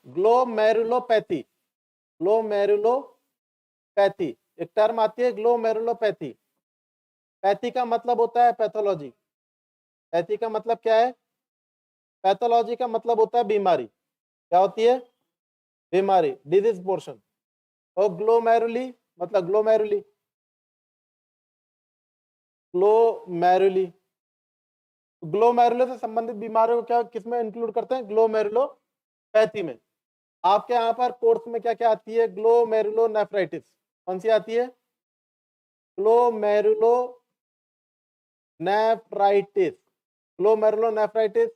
Glomerulopathy, glomerulopathy एक term आती है ग्लोमेरुलोपैथी। पैथी का मतलब होता है पैथोलॉजी। पैथी का मतलब क्या है? पैथोलॉजी का मतलब होता है बीमारी। क्या होती है? बीमारी, डिजीज पोर्शन। और ग्लोमेरुली मतलब ग्लोमेरुली, ग्लोमेरुली, ग्लोमेरुलो से संबंधित बीमारियों को क्या किसमें इंक्लूड करते हैं? ग्लोमेरुलोपैथी में। आपके यहाँ पर कोर्स में क्या क्या आती है? ग्लोमेरुलोनेफ्राइटिस। कौन सी आती है? ग्लोमेरुलोनेफ्राइटिस। ग्लोमेरुलोनेफ्राइटिस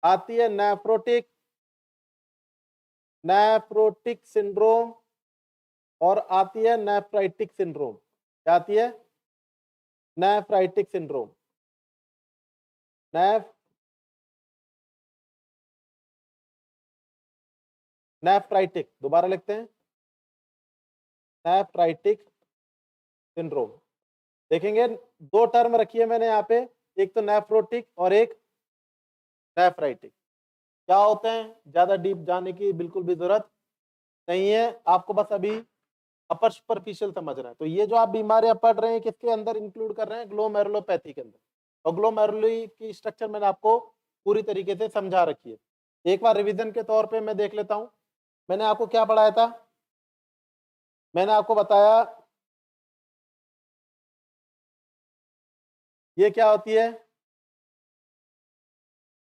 आती है। नेफ्रोटिक सिंड्रोम और आती है नेफ्राइटिक सिंड्रोम। क्या आती है? Nephritic syndrome. नेफ्राइटिक, दोबारा लिखते हैं, नेफ्राइटिक सिंड्रोम। देखेंगे दो टर्म रखी है मैंने यहाँ पे, एक तो नेफ्रोटिक और एक नेफ्राइटिक। क्या होते हैं ज्यादा डीप जाने की बिल्कुल भी जरूरत नहीं है, आपको बस अभी अपर सुपरफिशियल समझना है। तो ये जो आप बीमारियां पढ़ रहे हैं किसके अंदर इंक्लूड कर रहे हैं? ग्लोमेरुलोपैथी के अंदर। और ग्लोमेरुली की स्ट्रक्चर मैंने आपको पूरी तरीके से समझा रखी है। एक बार रिवीजन के तौर पे मैं देख लेता हूं। मैंने आपको क्या पढ़ाया था? मैंने आपको बताया ये क्या होती है?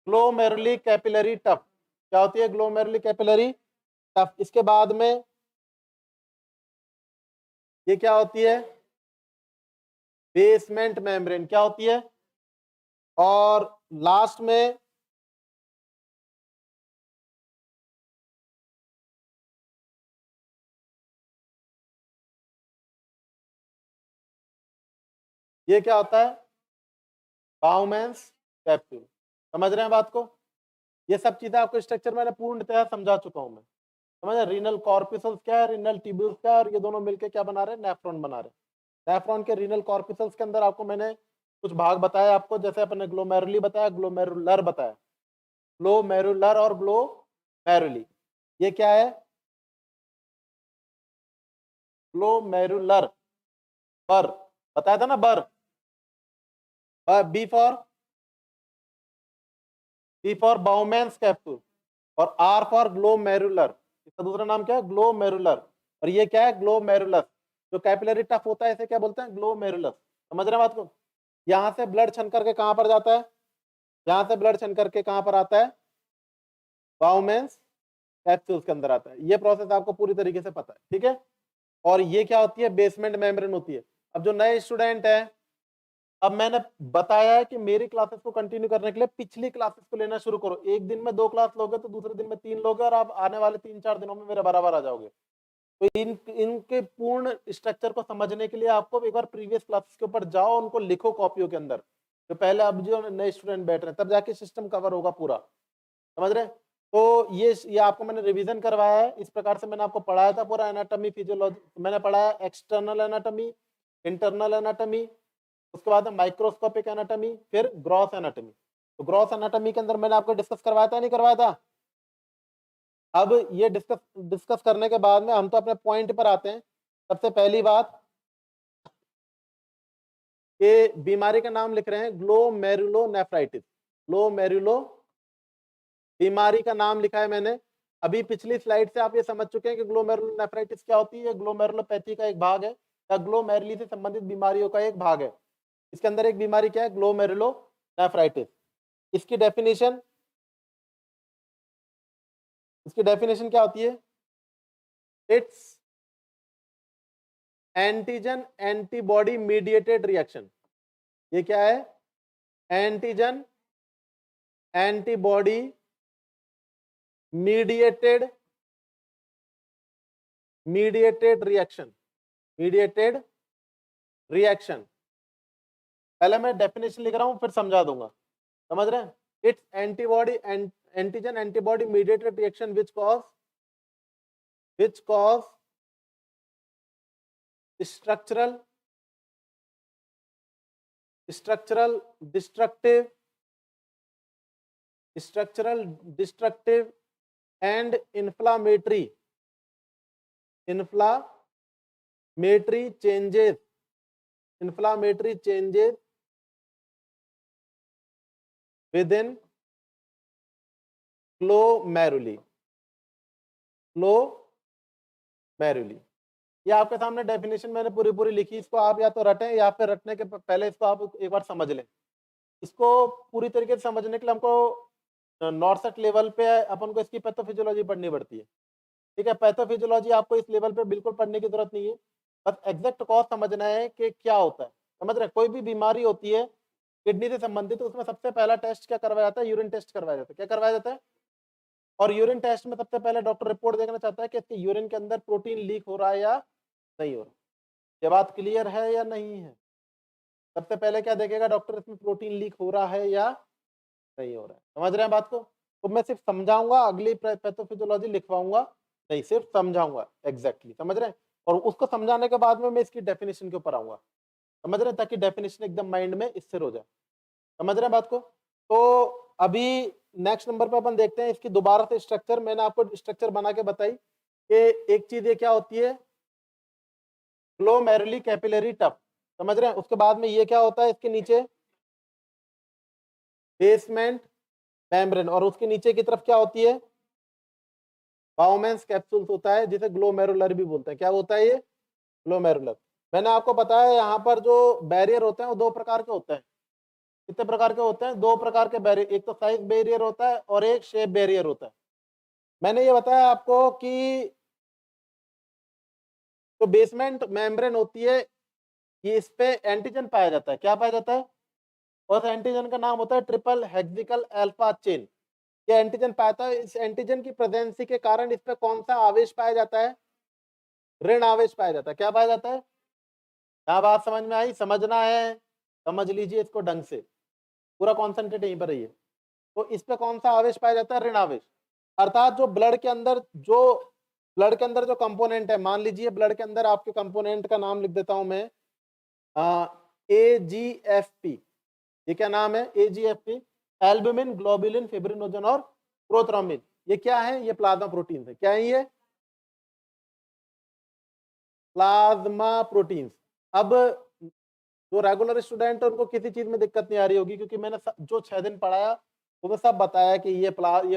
Glomeruli capillary tough. क्या होती है? Glomeruli capillary tough. इसके बाद में ये क्या होती है? Basement membrane. क्या होती है? और लास्ट में ये क्या होता है? Bowman's capsule. समझ रहे हैं बात को? ये सब चीजें आपको स्ट्रक्चर मैंने पूर्णतः समझा चुका हूं मैं। समझ रहे? रीनल कॉर्पिसल्स क्या है, रीनल ट्यूब्यूल्स क्या है, और ये दोनों मिलकर क्या बना रहे हैं? नेफ्रॉन बना रहे हैं। नेफ्रॉन के रीनल कॉर्पिसल्स के अंदर आपको मैंने कुछ भाग बताया आपको, जैसे अपने ग्लोमेरुली बताया, ग्लोमेरुलर बताया। ग्लोमेरुलर और ग्लोमेरुली ये क्या है? ग्लोमेरुलर, बर बताया था ना, बर। बी फॉर बाउमेंस कैप्सूल और आर फॉर ग्लोमेरुलर। इसका दूसरा नाम क्या है? ग्लोमेरुलर। और ये क्या है? ग्लोमेरुलस। जो कैपिलरी टफ होता है इसे क्या बोलते हैं? ग्लोमेरुलस। समझ रहे हैं बात को? यहां से ब्लड छन करके कहां पर जाता है? यहां से ब्लड छन करके कहां पर आता है? बाउमेंस कैप्सूल्स के अंदर आता है। ये प्रोसेस आपको पूरी तरीके से पता है, ठीक है। और ये क्या होती है? बेसमेंट मेम्ब्रेन होती है। अब जो नए स्टूडेंट है, अब मैंने बताया है कि मेरी क्लासेस को कंटिन्यू करने के लिए पिछली क्लासेस को लेना शुरू करो। एक दिन में 2 क्लास लोगे तो दूसरे दिन में 3 लोगे, और आप आने वाले 3-4 दिनों में मेरे बराबर आ जाओगे। तो इनके पूर्ण स्ट्रक्चर को समझने के लिए आपको एक बार प्रीवियस क्लासेस के ऊपर जाओ, उनको लिखो कॉपियों के अंदर। तो पहले अब जो नए स्टूडेंट बैठ रहे हैं तब जाके सिस्टम कवर होगा पूरा। समझ रहे हैं? तो ये आपको मैंने रिवीजन करवाया है। इस प्रकार से मैंने आपको पढ़ाया था पूरा एनाटॉमी फिजियोलॉजी। मैंने पढ़ाया एक्सटर्नल एनाटॉमी, इंटरनल एनाटॉमी, उसके बाद माइक्रोस्कोपिक एनाटॉमी, फिर ग्रॉस एनाटॉमी। तो ग्रॉस एनाटॉमी के अंदर मैंने आपको डिस्कस करवाया था नहीं करवाया था? अब ये डिस्कस करने के बाद में हम तो अपने पॉइंट पर आते हैं। सबसे पहली बात कि बीमारी का नाम लिख रहे हैं ग्लोमेरुलोनेफ्राइटिस। ग्लोमेरुलो बीमारी का नाम लिखा है मैंने। अभी पिछली स्लाइड से आप ये समझ चुके हैं कि ग्लोमेरुलोनेफ्राइटिस क्या होती है। ग्लोमेरुलोपैथी का एक भाग है या ग्लोमेरुली से संबंधित बीमारियों का एक भाग है। इसके अंदर एक बीमारी क्या है? ग्लोमेरुलोनेफ्राइटिस। इसकी डेफिनेशन क्या होती है? It's antigen antibody mediated reaction. ये क्या है? Antigen antibody mediated reaction. Mediated reaction. पहले मैं डेफिनेशन लिख रहा हूं फिर समझा दूंगा। समझ रहे हैं? It's antigen antibody mediated reaction which cause structural destructive and inflammatory changes with in glomeruli. ये आपके सामने डेफिनेशन मैंने पूरी पूरी लिखी, इसको आप या तो रटें या फिर रटने के पहले इसको आप एक बार समझ लें। इसको पूरी तरीके से समझने के लिए हमको नॉर्सेट लेवल पे अपन को इसकी पैथोफिजियोलॉजी पढ़नी पड़ती है। ठीक है, पैथोफिजियोलॉजी आपको इस लेवल पे बिल्कुल पढ़ने की जरूरत नहीं है, बस एग्जैक्ट कॉज समझना है कि क्या होता है। समझ रहे, कोई भी बीमारी होती है किडनी से संबंधित, तो उसमें सबसे पहला टेस्ट क्या करवाया जाता है? यूरिन टेस्ट करवाया जाता है। क्या करवाया जाता है? और यूरिन टेस्ट में सबसे पहले डॉक्टर रिपोर्ट देखना चाहता है कि इसके यूरिन के अंदर प्रोटीन लीक हो रहा है या नहीं हो रहा। ये बात क्लियर है या नहीं है? सबसे पहले क्या देखेगा डॉक्टर? इसमें प्रोटीन लीक हो रहा है या नहीं हो रहा है। समझ रहे हैं बात को? तो मैं सिर्फ समझाऊंगा, अगली पैथोफिजियोलॉजी लिखवाऊंगा नहीं, सिर्फ समझाऊंगा एग्जैक्टली। समझ रहे हैं? और उसको समझाने के बाद में मैं इसकी डेफिनेशन के ऊपर आऊंगा। समझ रहे हैं? ताकि डेफिनेशन एकदम माइंड में स्थिर हो जाए। समझ रहे हैं बात को? तो अभी नेक्स्ट नंबर पे अपन देखते हैं इसकी दोबारा से स्ट्रक्चर। मैंने आपको स्ट्रक्चर बना के बताई कि एक चीज ये क्या होती है, ग्लोमेरुली कैपिलरी टफ। समझ रहे हैं? उसके बाद में ये क्या होता है, इसके नीचे बेसमेंट मेम्ब्रेन, और उसके नीचे की तरफ क्या होती है? बाउमेंस कैप्सूल्स होता है, जिसे ग्लोमेरुलर भी बोलते हैं। क्या होता है ये? ग्लोमेरुलर। मैंने आपको बताया यहाँ पर जो बैरियर होते हैं वो दो प्रकार के होते हैं। कितने प्रकार के होते हैं? दो प्रकार के बैरियर। एक तो साइज बैरियर होता है और एक शेप बैरियर होता है। मैंने ये बताया आपको कि जो बेसमेंट मेम्ब्रेन होती है, ये इस पे एंटीजन पाया जाता है। क्या पाया जाता है? और एंटीजन का नाम होता है ट्रिपल हेक्सिकल अल्फा चेन। ये एंटीजन पाता है। इस एंटीजन की प्रेजेंसी के कारण इस पे कौन सा आवेश पाया जाता है? ऋण आवेश पाया जाता है। क्या पाया जाता है? क्या बात समझ में आई? समझना है, समझ लीजिए इसको ढंग से, पूरा कॉन्सेंट्रेट यहीं पर रहिए। तो इस पे कौन सा आवेश पाया जाता है? ऋण आवेश। अर्थात जो ब्लड के अंदर जो कंपोनेंट है, मान लीजिए ब्लड के अंदर आपके कंपोनेंट का नाम लिख देता हूं मैं, AGFP। ये क्या नाम है? AGFP, एल्बुमिन, ग्लोबुलिन, फिब्रिनोजन और प्रोथ्रोम्बिन। ये क्या है? ये प्लाज्मा प्रोटीन है। क्या है ये? Plasma proteins. अब जो रेगुलर स्टूडेंट है उनको किसी चीज में दिक्कत नहीं आ रही होगी, क्योंकि मैंने जो 6 दिन पढ़ाया वो मैं सब बताया कि ये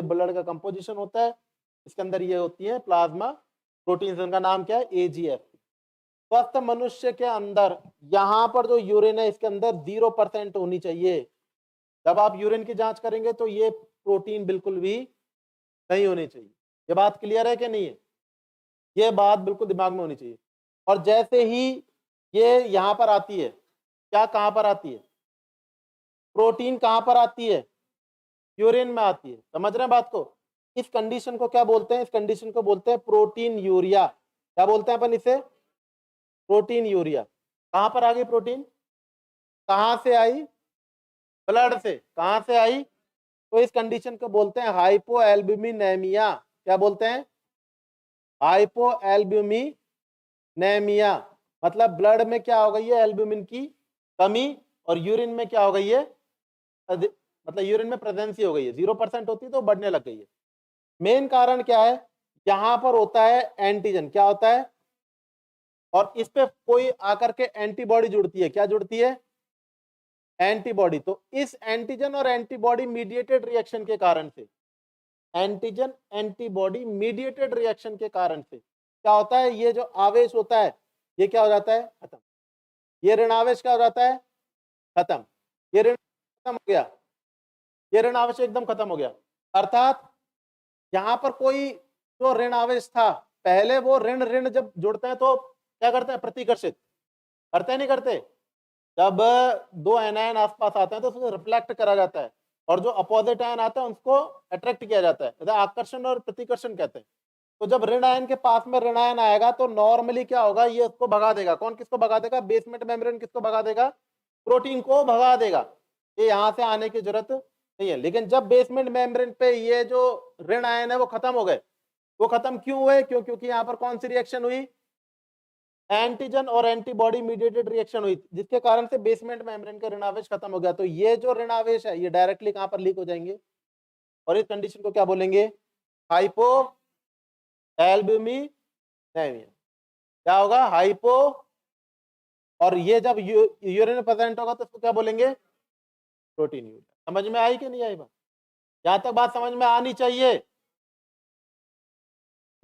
ब्लड का कंपोजिशन होता है, इसके अंदर ये होती है प्लाज्मा प्रोटीन्स। इनका नाम क्या है? AGF। स्वस्थ मनुष्य के अंदर यहाँ पर जो यूरिन है इसके अंदर 0% होनी चाहिए। जब आप यूरिन की जांच करेंगे तो ये प्रोटीन बिल्कुल भी नहीं होनी चाहिए। ये बात क्लियर है कि नहीं है? ये बात बिल्कुल दिमाग में होनी चाहिए। और जैसे ही ये यहाँ पर आती है, क्या कहाँ पर आती है? प्रोटीन कहाँ पर आती है? यूरिन में आती है। समझ रहे हैं बात को? इस कंडीशन को क्या बोलते हैं? इस कंडीशन को बोलते हैं प्रोटीन यूरिया। क्या बोलते हैं अपन इसे? Protein urea. कहां पर आ गई प्रोटीन? कहां से आई? ब्लड से। कहां से आई? तो इस कंडीशन को बोलते हैं हाइपोएल्ब्यूमिनेमिया। क्या बोलते हैं? हाइपोएल्ब्यूमिनेमिया। मतलब ब्लड में क्या हो गई है? एल्ब्यूमिन की कमी, और यूरिन में क्या हो गई है? मतलब यूरिन में प्रेजेंस ही हो गई है। 0% होती है तो बढ़ने लग गई है। मेन कारण क्या है? यहां पर होता है एंटीजन। क्या होता है? और इस पे कोई आकर के एंटीबॉडी जुड़ती है। क्या जुड़ती है? एंटीबॉडी। तो इस एंटीजन और एंटीबॉडी मीडिएटेड रिएक्शन के कारण से, एंटीजन एंटीबॉडी मीडिएटेड रिएक्शन के कारण से क्या होता है? ये जो आवेश होता है ये क्या हो जाता है? खत्म। ये ऋण आवेश क्या हो जाता है? खत्म। ये ऋण खत्म हो गया। ये ऋण आवेश एकदम खत्म हो गया। अर्थात यहां पर कोई जो ऋण आवेश था, पहले वो ऋण ऋण जब जुड़ते हैं तो क्या करते हैं? प्रतिकर्षित करते हैं, नहीं करते? जब दो एनायन आसपास आते हैं तो उसको रिफ्लेक्ट करा जाता है, और जो अपोजिट आयन आता है उसको अट्रैक्ट किया जाता है। इसे आकर्षण और प्रतिकर्षण कहते हैं। तो जब ऋण आयन के पास में ऋण आयन आएगा तो नॉर्मली क्या होगा? ये उसको भगा देगा। कौन किसको भगा देगा? बेसमेंट मेम्ब्रेन किसको भगा देगा? प्रोटीन को भगा देगा। ये यहां से आने की जरूरत नहीं है। लेकिन जब बेसमेंट मेम्ब्रेन पे ये जो ऋण आयन है वो खत्म हो गए, वो खत्म क्यों हुए? क्योंकि यहाँ पर कौन सी रिएक्शन हुई? एंटीजन और एंटीबॉडी मीडिएटेड रिएक्शन हुई, जिसके कारण से बेसमेंट मेम्ब्रेन का ऋणावेश खत्म हो गया। तो ये जो ऋणावेश है ये डायरेक्टली कहां पर लीक हो जाएंगे, और इस कंडीशन को क्या बोलेंगे? हाइपो एल्ब्यूमिनेमिया। क्या होगा? हाइपो, और ये जब यूरिन में प्रेजेंट होगा तो इसको क्या बोलेंगे? Protein urea. समझ में आई कि नहीं आई बात? यहां तक बात समझ में आनी चाहिए।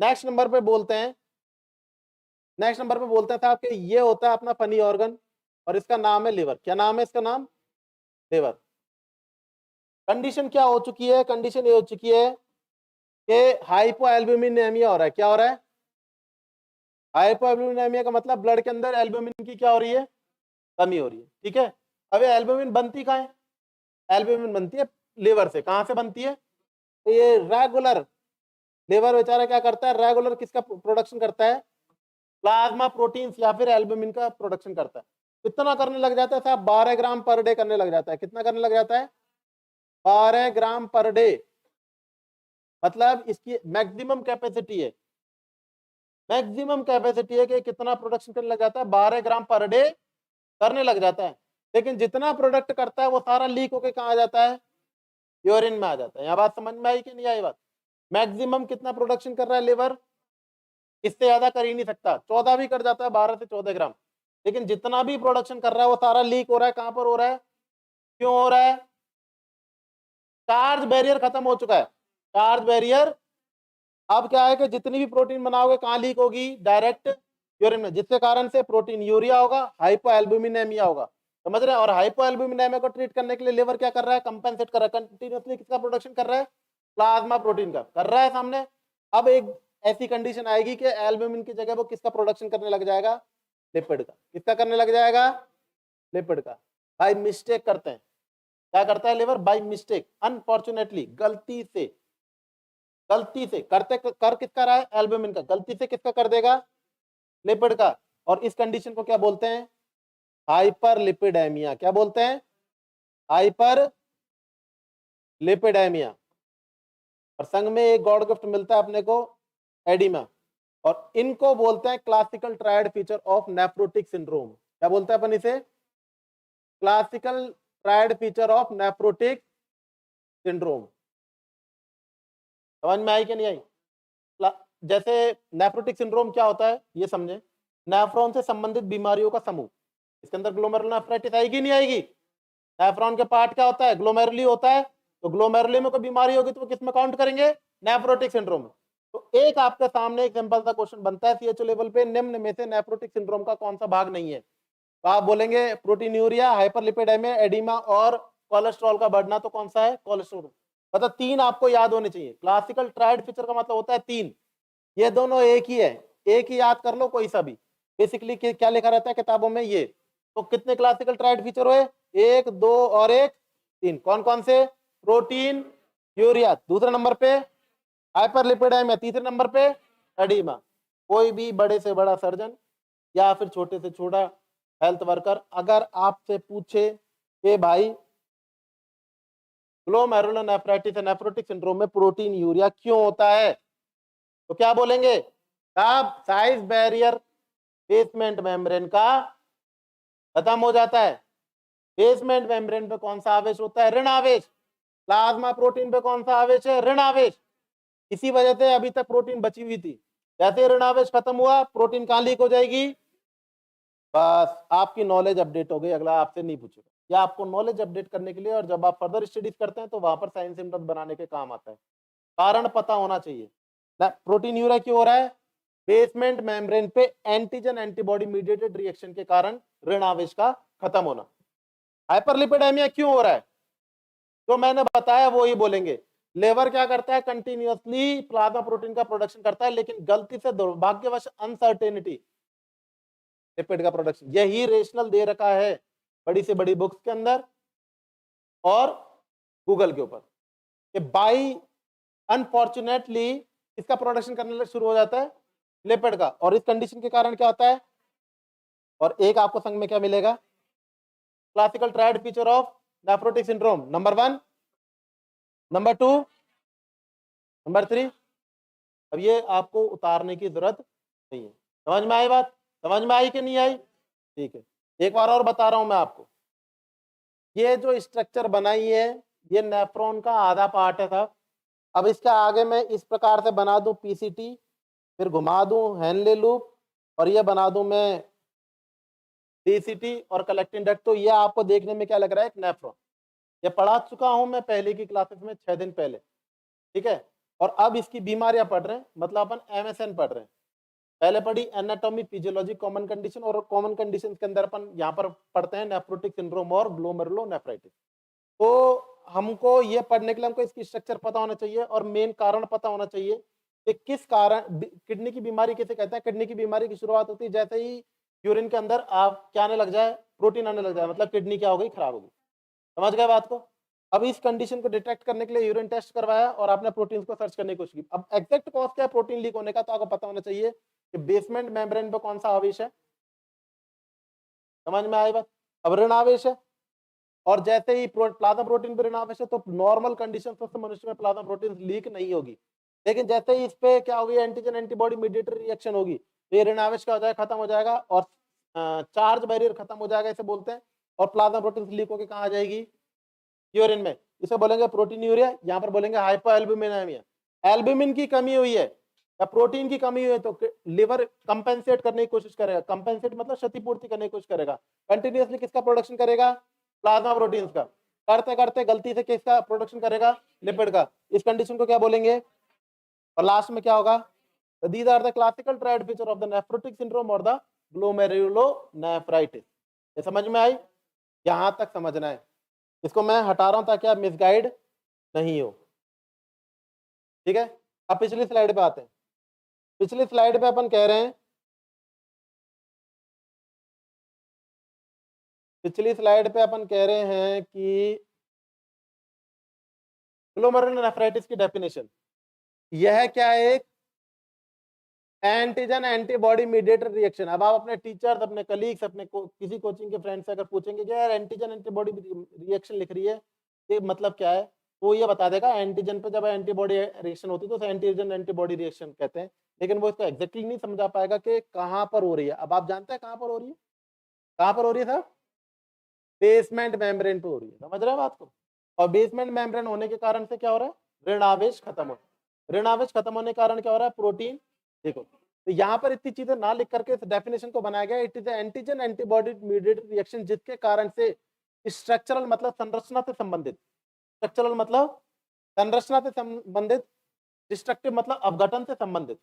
नेक्स्ट नंबर पे बोलते हैं, नेक्स्ट नंबर पे बोलते हैं साहब कि ये होता है अपना फनी ऑर्गन और इसका नाम है लिवर। क्या नाम है इसका? नाम लिवर। कंडीशन क्या हो चुकी है? कंडीशन ये हो चुकी है कि हाइपोएल्ब्यूमिनेमिया हो रहा है। क्या हो रहा है? हाइपोएल्ब्यूमिनेमिया का मतलब ब्लड के अंदर एल्ब्यूमिन की क्या हो रही है? कमी हो रही है। ठीक है, अब ये एल्ब्यूमिन बनती कहाँ है? एल्ब्यूमिन बनती है लिवर से। कहां से बनती है? तो ये रेगुलर लिवर बेचारा क्या करता है? रेगुलर किसका प्रोडक्शन करता है? प्लाज्मा प्रोटीन्स या फिर एल्ब्यूमिन का प्रोडक्शन करता है। कितना करने लग जाता है साहब? 12 ग्राम पर डे करने लग जाता है। कितना करने लग जाता है? 12 ग्राम पर डे। मतलब इसकी मैक्सिमम कैपेसिटी है, मैक्सिमम कैपेसिटी है कि कितना प्रोडक्शन करने लग जाता है? 12 ग्राम पर डे करने लग जाता है। लेकिन जितना प्रोडक्ट करता है वो सारा लीक होके कहाँ आ जाता है? यूरिन में आ जाता है। यहाँ बात समझ में आई कि नहीं आई बात? मैक्सिमम कितना प्रोडक्शन कर रहा है लिवर? इससे ज्यादा कर ही नहीं सकता। 14 भी कर जाता है, 12 से 14 ग्राम। लेकिन जितना भी प्रोडक्शन कर रहा है वो सारा लीक हो रहा है। कहां पर हो रहा है? क्यों हो रहा है? चार्ज बैरियर खत्म हो चुका है। चार्ज बैरियर, अब क्या है कि जितनी भी प्रोटीन बनाओगे कहां लीक होगी? डायरेक्ट यूरिन में, जिसके कारण से प्रोटीन यूरिया होगा, हाइपोएल्ब्यूमिनेमिया होगा। समझ रहे हैं? और हाइपोएल्ब्यूमिनेमिया को ट्रीट करने के लिए लिवर क्या कर रहा है? कंपेंसेट कर रहा है। कंटिन्यूअसली किसका प्रोडक्शन कर रहा है? प्लाज्मा प्रोटीन का कर रहा है सामने। अब एक ऐसी कंडीशन आएगी कि एल्ब्यूमिन की जगह वो किसका प्रोडक्शन करने लग जाएगा? लिपिड का। किसका करने लग जाएगा? लिपिड का। बाय मिस्टेक करते हैं। क्या करता है लिवर? बाय मिस्टेक, अनफॉर्चुनेटली, गलती से, गलती से करते कर किसका रहा है? एल्ब्यूमिन का। गलती से किसका कर देगा? लिपिड का। और इस कंडीशन को क्या बोलते हैं? हाइपर लिपिडेमिया। क्या बोलते हैं? हाइपर लिपिडेमिया। और संग में एक गॉड गिफ्ट मिलता है अपने को, एडिमा। और इनको बोलते हैं classical triad feature of nephrotic syndrome. क्या बोलते हैं अपन इसे? Classical triad feature of nephrotic syndrome. समझ में आई कि नहीं आई? जैसे नेफ्रोटिक सिंड्रोम क्या होता है ये समझे। नेफ्रॉन से संबंधित बीमारियों का समूह। इसके अंदर ग्लोमेरुलर आएगी नहीं आएगी? नेफ्रॉन के पार्ट क्या होता है? ग्लोमेरुली होता है। तो ग्लोमेरुली में कोई बीमारी होगी तो वो किस में काउंट करेंगे? नेफ्रोटिक सिंड्रोम में। तो एक आपके सामने एक सिंपल सा क्वेश्चन बनता है सीएचओ लेवल पे, निम्न में से नेफ्रोटिक सिंड्रोम का कौन सा भाग नहीं है? तो आप बोलेंगे प्रोटीनूरिया, हाइपरलिपिडेमिया, एडिमा और कोलेस्ट्रॉल का बढ़ना। तो कौन सा है? कोलेस्ट्रॉल। मतलब तीन आपको याद होने चाहिए। क्लासिकल ट्रायड फीचर का मतलब होता है तीन। ये दोनों एक ही है, एक ही याद कर लो कोई सा भी। बेसिकली क्या लिखा रहता है किताबों में ये। तो कितने क्लासिकल ट्रायड फीचर हुए? एक, दो और एक, तीन। कौन कौन से? प्रोटीन यूरिया दूसरे नंबर पे, हाइपरलिपिडेमिया तीसरे नंबर पे, एडिमा। कोई भी बड़े से बड़ा सर्जन या फिर छोटे से छोटा हेल्थ वर्कर अगर आपसे पूछे कि भाई ग्लोमेरुलर नेफ्राइटिस नेफ्रोटिक सिंड्रोम में प्रोटीन यूरिया क्यों होता है, तो क्या बोलेंगे? साहब साइज बैरियर बेसमेंट मेम्ब्रेन का खत्म हो जाता है। बेसमेंट मेम्ब्रेन पे कौन सा आवेश होता है? ऋण आवेश। प्लाज्मा प्रोटीन पे कौन सा आवेश है? ऋण आवेश। इसी वजह से अभी तक प्रोटीन बची हुई थी। जैसे ऋण आवेश खत्म हुआ, प्रोटीन कहां लीक हो जाएगी? बस आपकी नॉलेज अपडेट हो गई, अगला आपसे नहीं पूछेगा। या आपको नॉलेज अपडेट करने के लिए, और जब आप फर्दर स्टडीज करते हैं तो वहां पर साइंस सिम्टम्स बनाने के काम आता है। कारण पता होना चाहिए। प्रोटीन यूरिया क्यों हो रहा है? बेसमेंट मेम्ब्रेन पे एंटीजन एंटीबॉडी मीडिएटेड रिएक्शन के कारण ऋण आवेश का खत्म होना। हाइपरलिपिडेमिया क्यों हो रहा है? जो मैंने बताया वो ही बोलेंगे। लेवर क्या करता है? कंटिन्यूअसली प्लाज्मा प्रोटीन का प्रोडक्शन करता है, लेकिन गलती से दुर्भाग्यवश अनसर्टेनिटी लिपिड का प्रोडक्शन। यही रेशनल दे रखा है बड़ी से बड़ी बुक्स के अंदर और गूगल के ऊपर कि बाई अनफॉर्चुनेटली इसका प्रोडक्शन करने शुरू हो जाता है लिपिड का। और इस कंडीशन के कारण क्या होता है? और एक आपको संग में क्या मिलेगा? Classical triad feature of nephrotic syndrome, number 1, number 2, number 3। अब ये आपको उतारने की जरूरत नहीं है। समझ में आई बात? समझ में आई कि नहीं आई? ठीक है, एक बार और बता रहा हूं मैं आपको। ये जो स्ट्रक्चर बनाई है ये नेफ्रॉन का आधा पार्ट है साहब, अब इसके आगे मैं इस प्रकार से बना दूं पीसीटी, फिर घुमा दूं हेनले लूप, और ये बना दूं मैं डीसीटी और कलेक्टिंग डक्ट, तो ये आपको देखने में क्या लग रहा है, एक नेफ्रॉन। ये पढ़ा चुका हूं मैं पहले की क्लासेस में 6 दिन पहले, ठीक है। और अब इसकी बीमारियां पढ़ रहे हैं, मतलब अपन एमएसएन पढ़ रहे हैं। पहले पढ़ी एनाटॉमी फिजियोलॉजी कॉमन कंडीशन, और कॉमन कंडीशन के अंदर अपन यहाँ पर पढ़ते हैं नेफ्रोटिक सिंड्रोम और ग्लोमेरुलोनेफ्राइटिस। तो हमको ये पढ़ने के लिए हमको इसकी स्ट्रक्चर पता होना चाहिए और मेन कारण पता होना चाहिए कि किस कारण किडनी की बीमारी किसे कहते हैं। किडनी की बीमारी की शुरुआत होती है जैसे ही यूरिन के अंदर आप क्या आने लग जाए, प्रोटीन आने लग जाए, मतलब किडनी क्या हो गई, खराब हो गई। समझ गए बात को। अब इस कंडीशन को डिटेक्ट करने के लिए यूरिन टेस्ट करवाया और आपने प्रोटीन को सर्च करने की कोशिश की। अब एग्जैक्ट कॉज क्या है प्रोटीन लीक होने का, तो आपको पता होना चाहिए कि बेसमेंट मेम्ब्रेन पे कौन सा आवेश है। समझ में आई बात। अब ऋण आवेश है, और जैसे ही प्लाज्मा प्रोटीन पर ऋण आवेश है तो नॉर्मल कंडीशन स्वस्थ मनुष्य में प्लाज्मा प्रोटीन लीक नहीं होगी। लेकिन जैसे ही इस पे क्या होगी, एंटीजन एंटीबॉडी मीडिएटेड रिएक्शन होगी, तो ये ऋण आवेश क्या हो जाएगा, खत्म हो जाएगा, और चार्ज बैरियर खत्म हो जाएगा, इसे बोलते हैं। और प्लाज्मा प्रोटीन लीक होकर कहाँ आ जाएगी, यूरिन में। इसे बोलेंगे प्रोटीन यूरिया, यहाँ पर बोलेंगे हाइपोएल्ब्यूमिनेमिया। एल्ब्यूमिन की कमी हुई है या प्रोटीन की कमी हुई है तो लिवर कंपेंसेट करने की कोशिश करेगा। कंपेंसेट मतलब क्षतिपूर्ति करने की कोशिश करेगा। कंटिन्यूअसली किसका प्रोडक्शन करेगा, प्लाज्मा प्रोटीन्स का। करते करते गलती से किसका प्रोडक्शन करेगा, लिपिड का। इस कंडीशन को क्या बोलेंगे, और लास्ट में क्या होगा, these are the classical triad feature of the nephrotic syndrome और द ग्लोमेरुलोनेफ्राइटिस। ये समझ में आई, यहां तक समझना है। इसको मैं हटा रहा हूं ताकि आप मिसगाइड नहीं हो, ठीक है। अब पिछली स्लाइड पे आते हैं। पिछली स्लाइड पे अपन कह रहे हैं, पिछली स्लाइड पे अपन कह रहे हैं कि ग्लोमेरुलोनेफ्राइटिस की डेफिनेशन यह क्या है, एक एंटीजन एंटीबॉडी मीडिएटेड रिएक्शन। अब आप अपने टीचर्स, अपने कलीग्स, अपने किसी कोचिंग के फ्रेंड से अगर पूछेंगे कि यार एंटीजन एंटीबॉडी रिएक्शन लिख रही है, ये मतलब क्या है, तो ये बता देगा एंटीजन पे जब एंटीबॉडी रिएक्शन होती है तो एंटीजन एंटीबॉडी रिएक्शन कहते हैं। लेकिन वो इसको एग्जैक्टली नहीं समझा पाएगा कि कहाँ पर हो रही है। अब आप जानते हैं कहाँ पर हो रही है, कहाँ पर हो रही है साहब, बेसमेंट मेम्ब्रेन पे हो रही है। समझ रहे हैं बात को। और बेसमेंट मेम्ब्रेन होने के कारण से क्या हो रहा है, ऋण आवेश खत्म हो, ऋण आवेश खत्म होने के कारण क्या हो रहा है, प्रोटीन। देखो तो यहाँ पर इतनी चीजें ना लिख करके इस डेफिनेशन को बनाया गया, it is antigen antibody mediated reaction जिसके कारण से स्ट्रक्चरल मतलब संरचना से संबंधित, स्ट्रक्चरल मतलब संरचना से संबंधित, डिस्ट्रक्टिव मतलब अपघटन से संबंधित,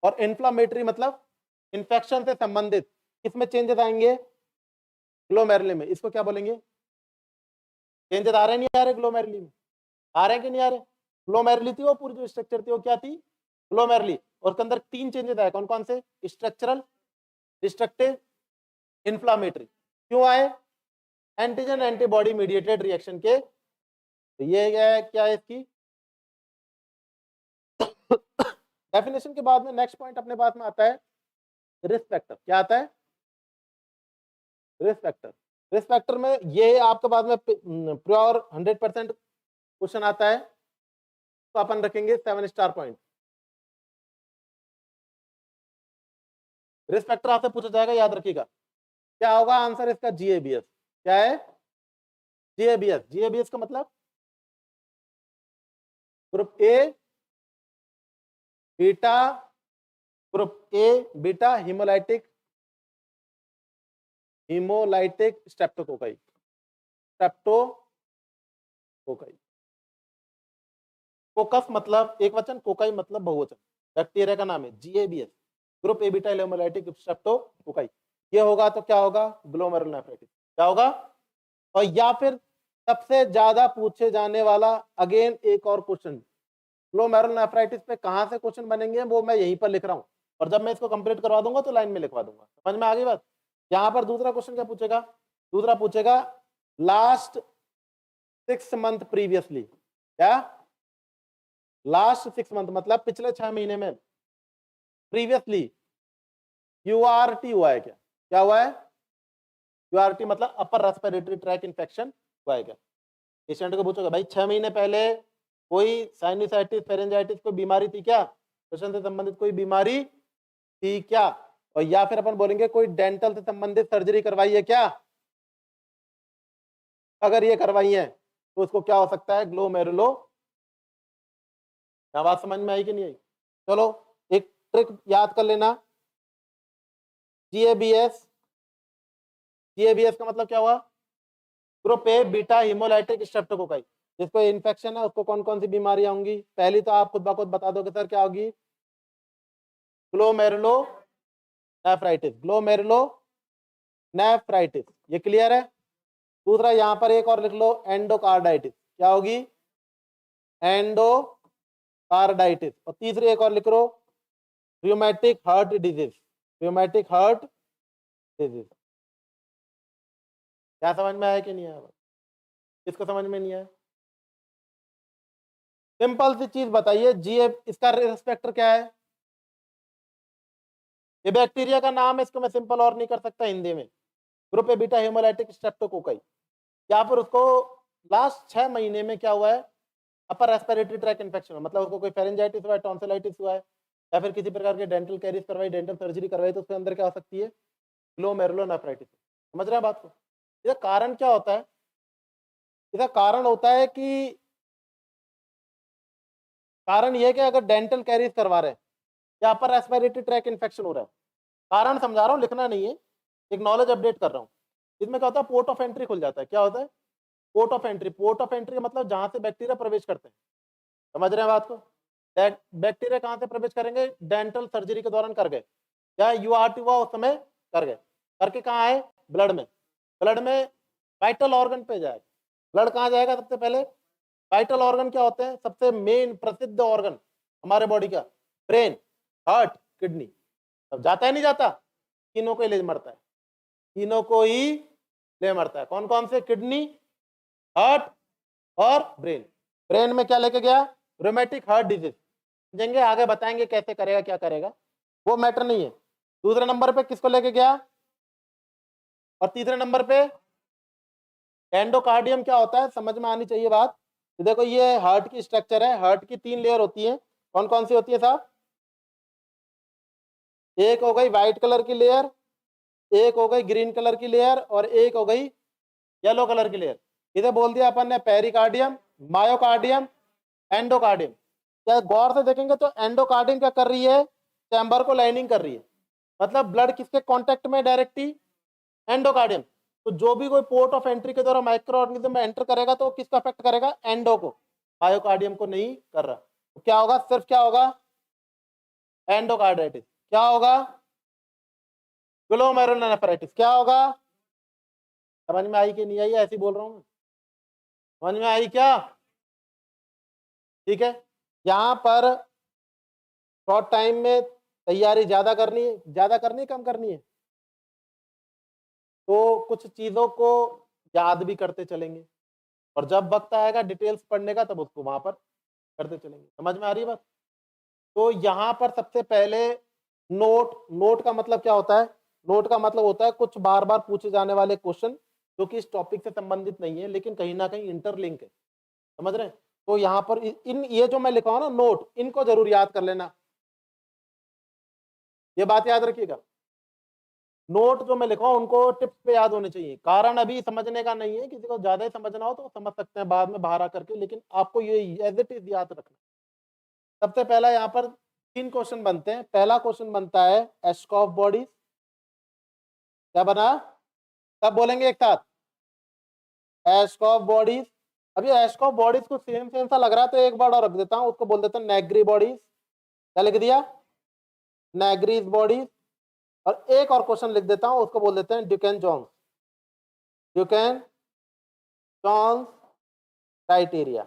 और इन्फ्लामेटरी मतलब इन्फेक्शन से संबंधित इसमें चेंजेस आएंगे ग्लोमेरुली में। इसको क्या बोलेंगे, चेंजेस आ रहे नहीं आ रहे ग्लोमेरुली में, आ रहे हैं कि नहीं आ रहे। ग्लोमेरुली थी वो पूरी जो स्ट्रक्चर थी वो क्या थी, ग्लोमेरुली। और उसके अंदर 3 चेंजेस आए, कौन कौन से, स्ट्रक्चरल, डिस्ट्रक्टिव, इन्फ्लामेटरी। क्यों आए, एंटीजन एंटीबॉडी मीडिएटेड रिएक्शन के। तो ये क्या है इसकी डेफिनेशन के बाद में नेक्स्ट पॉइंट अपने पास में आता है रिस्क फैक्टर। क्या आता है, रिस्क फैक्टर। रिस्क फैक्टर में ये आपके पास में प्योर 100% क्वेश्चन आता है, तो अपन रखेंगे 7 स्टार पॉइंट। रिस्क फैक्टर आपसे पूछा जाएगा, याद रखिएगा क्या होगा आंसर इसका, जीएबीएस। क्या है, जीएबीएस। जीएबीएस का मतलब group A beta, group A beta haemolytic, haemolytic streptococci, streptococci. कोकस मतलब एक वचन, कोकाई मतलब बहुवचन, बैक्टीरिया का नाम है GABS, group A beta haemolytic streptococci. ये होगा तो क्या होगा, ग्लोमेरुलोनेफ्राइटिस। क्या होगा, और या फिर सबसे ज्यादा पूछे जाने वाला अगेन एक और क्वेश्चन, ग्लोमेरुलोनेफ्राइटिस पे कहां से क्वेश्चन बनेंगे वो मैं यहीं पर लिख रहा हूं, और जब मैं इसको कंप्लीट करवा दूंगा तो लाइन में लिखवा दूंगा। समझ में आ गई बात। यहां पर दूसरा क्वेश्चन क्या पूछेगा, दूसरा पूछेगा लास्ट 6 मंथ प्रीवियसली। क्या, लास्ट 6 मंथ मतलब पिछले 6 महीने में प्रीवियसली यूआरटी हुआ है क्या, क्या हुआ है, यूआरटी मतलब अपर रेस्पिरेटरी ट्रैक इन्फेक्शन हुआ है क्या। पेशेंट को पूछोगे भाई 6 महीने पहले कोई साइनसाइटिस फेरेंजाइटिस कोई बीमारी थी क्या, श्वसन से संबंधित कोई बीमारी थी क्या, और या फिर अपन बोलेंगे कोई डेंटल से संबंधित सर्जरी करवाई है क्या। अगर ये करवाई है तो उसको क्या हो सकता है, ग्लोमेरुलो क्या बात समझ में आई कि नहीं आई? चलो एक ट्रिक याद कर लेना, GABS। GABS का मतलब क्या हुआ? Group A beta haemolytic streptococci. जिसको इन्फेक्शन है उसको कौन कौन सी बीमारियां होंगी? पहली तो आप खुद ब खुद बता दोगे सर क्या होगी? ग्लोमेरुलो नेफ्राइटिस, ग्लोमेरुलो नेफ्राइटिस, ये क्लियर है? दूसरा यहां पर एक और लिख लो, एंडोकार्डाइटिस। क्या होगी? एंडोकार्डाइटिस। और तीसरी एक और लिख लो, रियोमैटिक हार्ट डिजीज, रियोमैटिक हार्ट डिजीज। क्या समझ में आया कि नहीं आया? किसको समझ में नहीं आया? सिंपल सी चीज बताइए, इसका रिस्पेक्टर क्या है? ये बैक्टीरिया का नाम है, इसको मैं सिंपल और नहीं कर सकता हिंदी में, group A beta haemolytic streptococci. या फिर उसको लास्ट 6 महीने में क्या हुआ है? अपर रेस्पिरेटरी ट्रैक इन्फेक्शन, मतलब उसको कोई फेरेंजाइटिस हुआ है, टॉन्सिलाइटिस हुआ है, या फिर किसी प्रकार के डेंटल कैरीज करवाई, डेंटल सर्जरी करवाई, तो उसके अंदर क्या हो सकती है? ग्लोमेरुलोनेफ्राइटिस। समझ रहे हैं बात को? इसका कारण क्या होता है? इसका कारण होता है कि कारण ये कि अगर डेंटल कैरीज करवा रहे हैं या अपर रेस्पिरेटरी ट्रैक इन्फेक्शन हो रहा है, कारण समझा रहा हूँ, लिखना नहीं है, एक नॉलेज अपडेट कर रहा हूँ। इसमें क्या होता है? पोर्ट ऑफ एंट्री खुल जाता है। क्या होता है? Port of entry. Port of entry का मतलब जहां से बैक्टीरिया प्रवेश करते हैं। समझ रहे हैं बात को? बैक्टीरिया कहां से प्रवेश करेंगे? डेंटल सर्जरी के दौरान कर गए, या यूआरटी हुआ उस समय कर गए, करके कहाँ आए? ब्लड में। ब्लड में वाइटल ऑर्गन पे जाएगा। ब्लड कहाँ जाएगा? सबसे पहले वाइटल ऑर्गन क्या होते हैं? सबसे मेन प्रसिद्ध ऑर्गन हमारे बॉडी का, ब्रेन, हार्ट, किडनी। तब जाता है नहीं जाता? तीनों को ही ले मरता है, तीनों को ही ले मरता है। कौन कौन से? किडनी, हार्ट और ब्रेन। ब्रेन में क्या लेके गया? Rheumatic heart disease. समझेंगे, आगे बताएंगे कैसे करेगा, क्या करेगा, वो मैटर नहीं है। दूसरे नंबर पे किसको लेके गया? और तीसरे नंबर पे एंडोकार्डियम। क्या होता है? समझ में आनी चाहिए बात। देखो ये हार्ट की स्ट्रक्चर है, हार्ट की 3 लेयर होती है। कौन कौन सी होती है साहब? एक हो गई व्हाइट कलर की लेयर, एक हो गई ग्रीन कलर की लेयर, और एक हो गई येलो कलर की लेयर। इसे बोल दिया अपन ने पेरिकार्डियम, मायोकार्डियम, एंडोकार्डियम। क्या गौर से देखेंगे तो एंडोकार्डियम क्या कर रही है? चैम्बर को लाइनिंग कर रही है। मतलब ब्लड किसके कांटेक्ट में? Directly endocardium. तो जो भी कोई पोर्ट ऑफ एंट्री के द्वारा माइक्रो ऑर्गेनिज्म में एंटर करेगा तो किसको अफेक्ट करेगा? एंडो को, मायोकार्डियम को नहीं कर रहा। तो क्या होगा? सिर्फ क्या होगा? एंडोकार्डाइटिस। क्या होगा? ग्लोमेरुलोनेफ्राइटिस। क्या होगा? समझ में आई कि नहीं आई? ऐसे बोल रहा हूँ, समझ में आई क्या? ठीक है। यहां पर शॉर्ट टाइम में तैयारी ज्यादा करनी है, ज्यादा करनी है, कम करनी है? तो कुछ चीजों को याद भी करते चलेंगे, और जब वक्त आएगा डिटेल्स पढ़ने का तब उसको वहां पर करते चलेंगे। समझ में आ रही है बात? तो यहाँ पर सबसे पहले नोट। नोट का मतलब क्या होता है? नोट का मतलब होता है कुछ बार बार पूछे जाने वाले क्वेश्चन जो कि इस टॉपिक से संबंधित नहीं है लेकिन कहीं ना कहीं इंटरलिंक है। समझ रहे हैं? तो यहाँ पर इन ये जो मैं लिखा हूं ना नोट, इनको जरूर याद कर लेना, ये बात याद रखिएगा। नोट जो मैं लिखा हूं उनको टिप्स पे याद होने चाहिए। कारण अभी समझने का नहीं है, किसी को ज्यादा ही समझना हो तो समझ सकते हैं बाद में बाहर आकर के, लेकिन आपको ये एज इट इज याद रखना। सबसे पहला यहाँ पर 3 क्वेश्चन बनते हैं। पहला क्वेश्चन बनता है एस्कॉफ बॉडीज। क्या बना? सब बोलेंगे एक साथ, एस्कॉफ बॉडीज। अब ये एस्कॉफ बॉडीज को सेम सेम सा लग रहा है तो एक बार और रख देता हूं, उसको बोल देता हूं नेग्री बॉडीज। क्या लिख दिया? नेग्रीज बॉडीज। और एक और क्वेश्चन लिख देता हूं, उसको बोल देते हैं Duckett Jones, Duckett Jones criteria.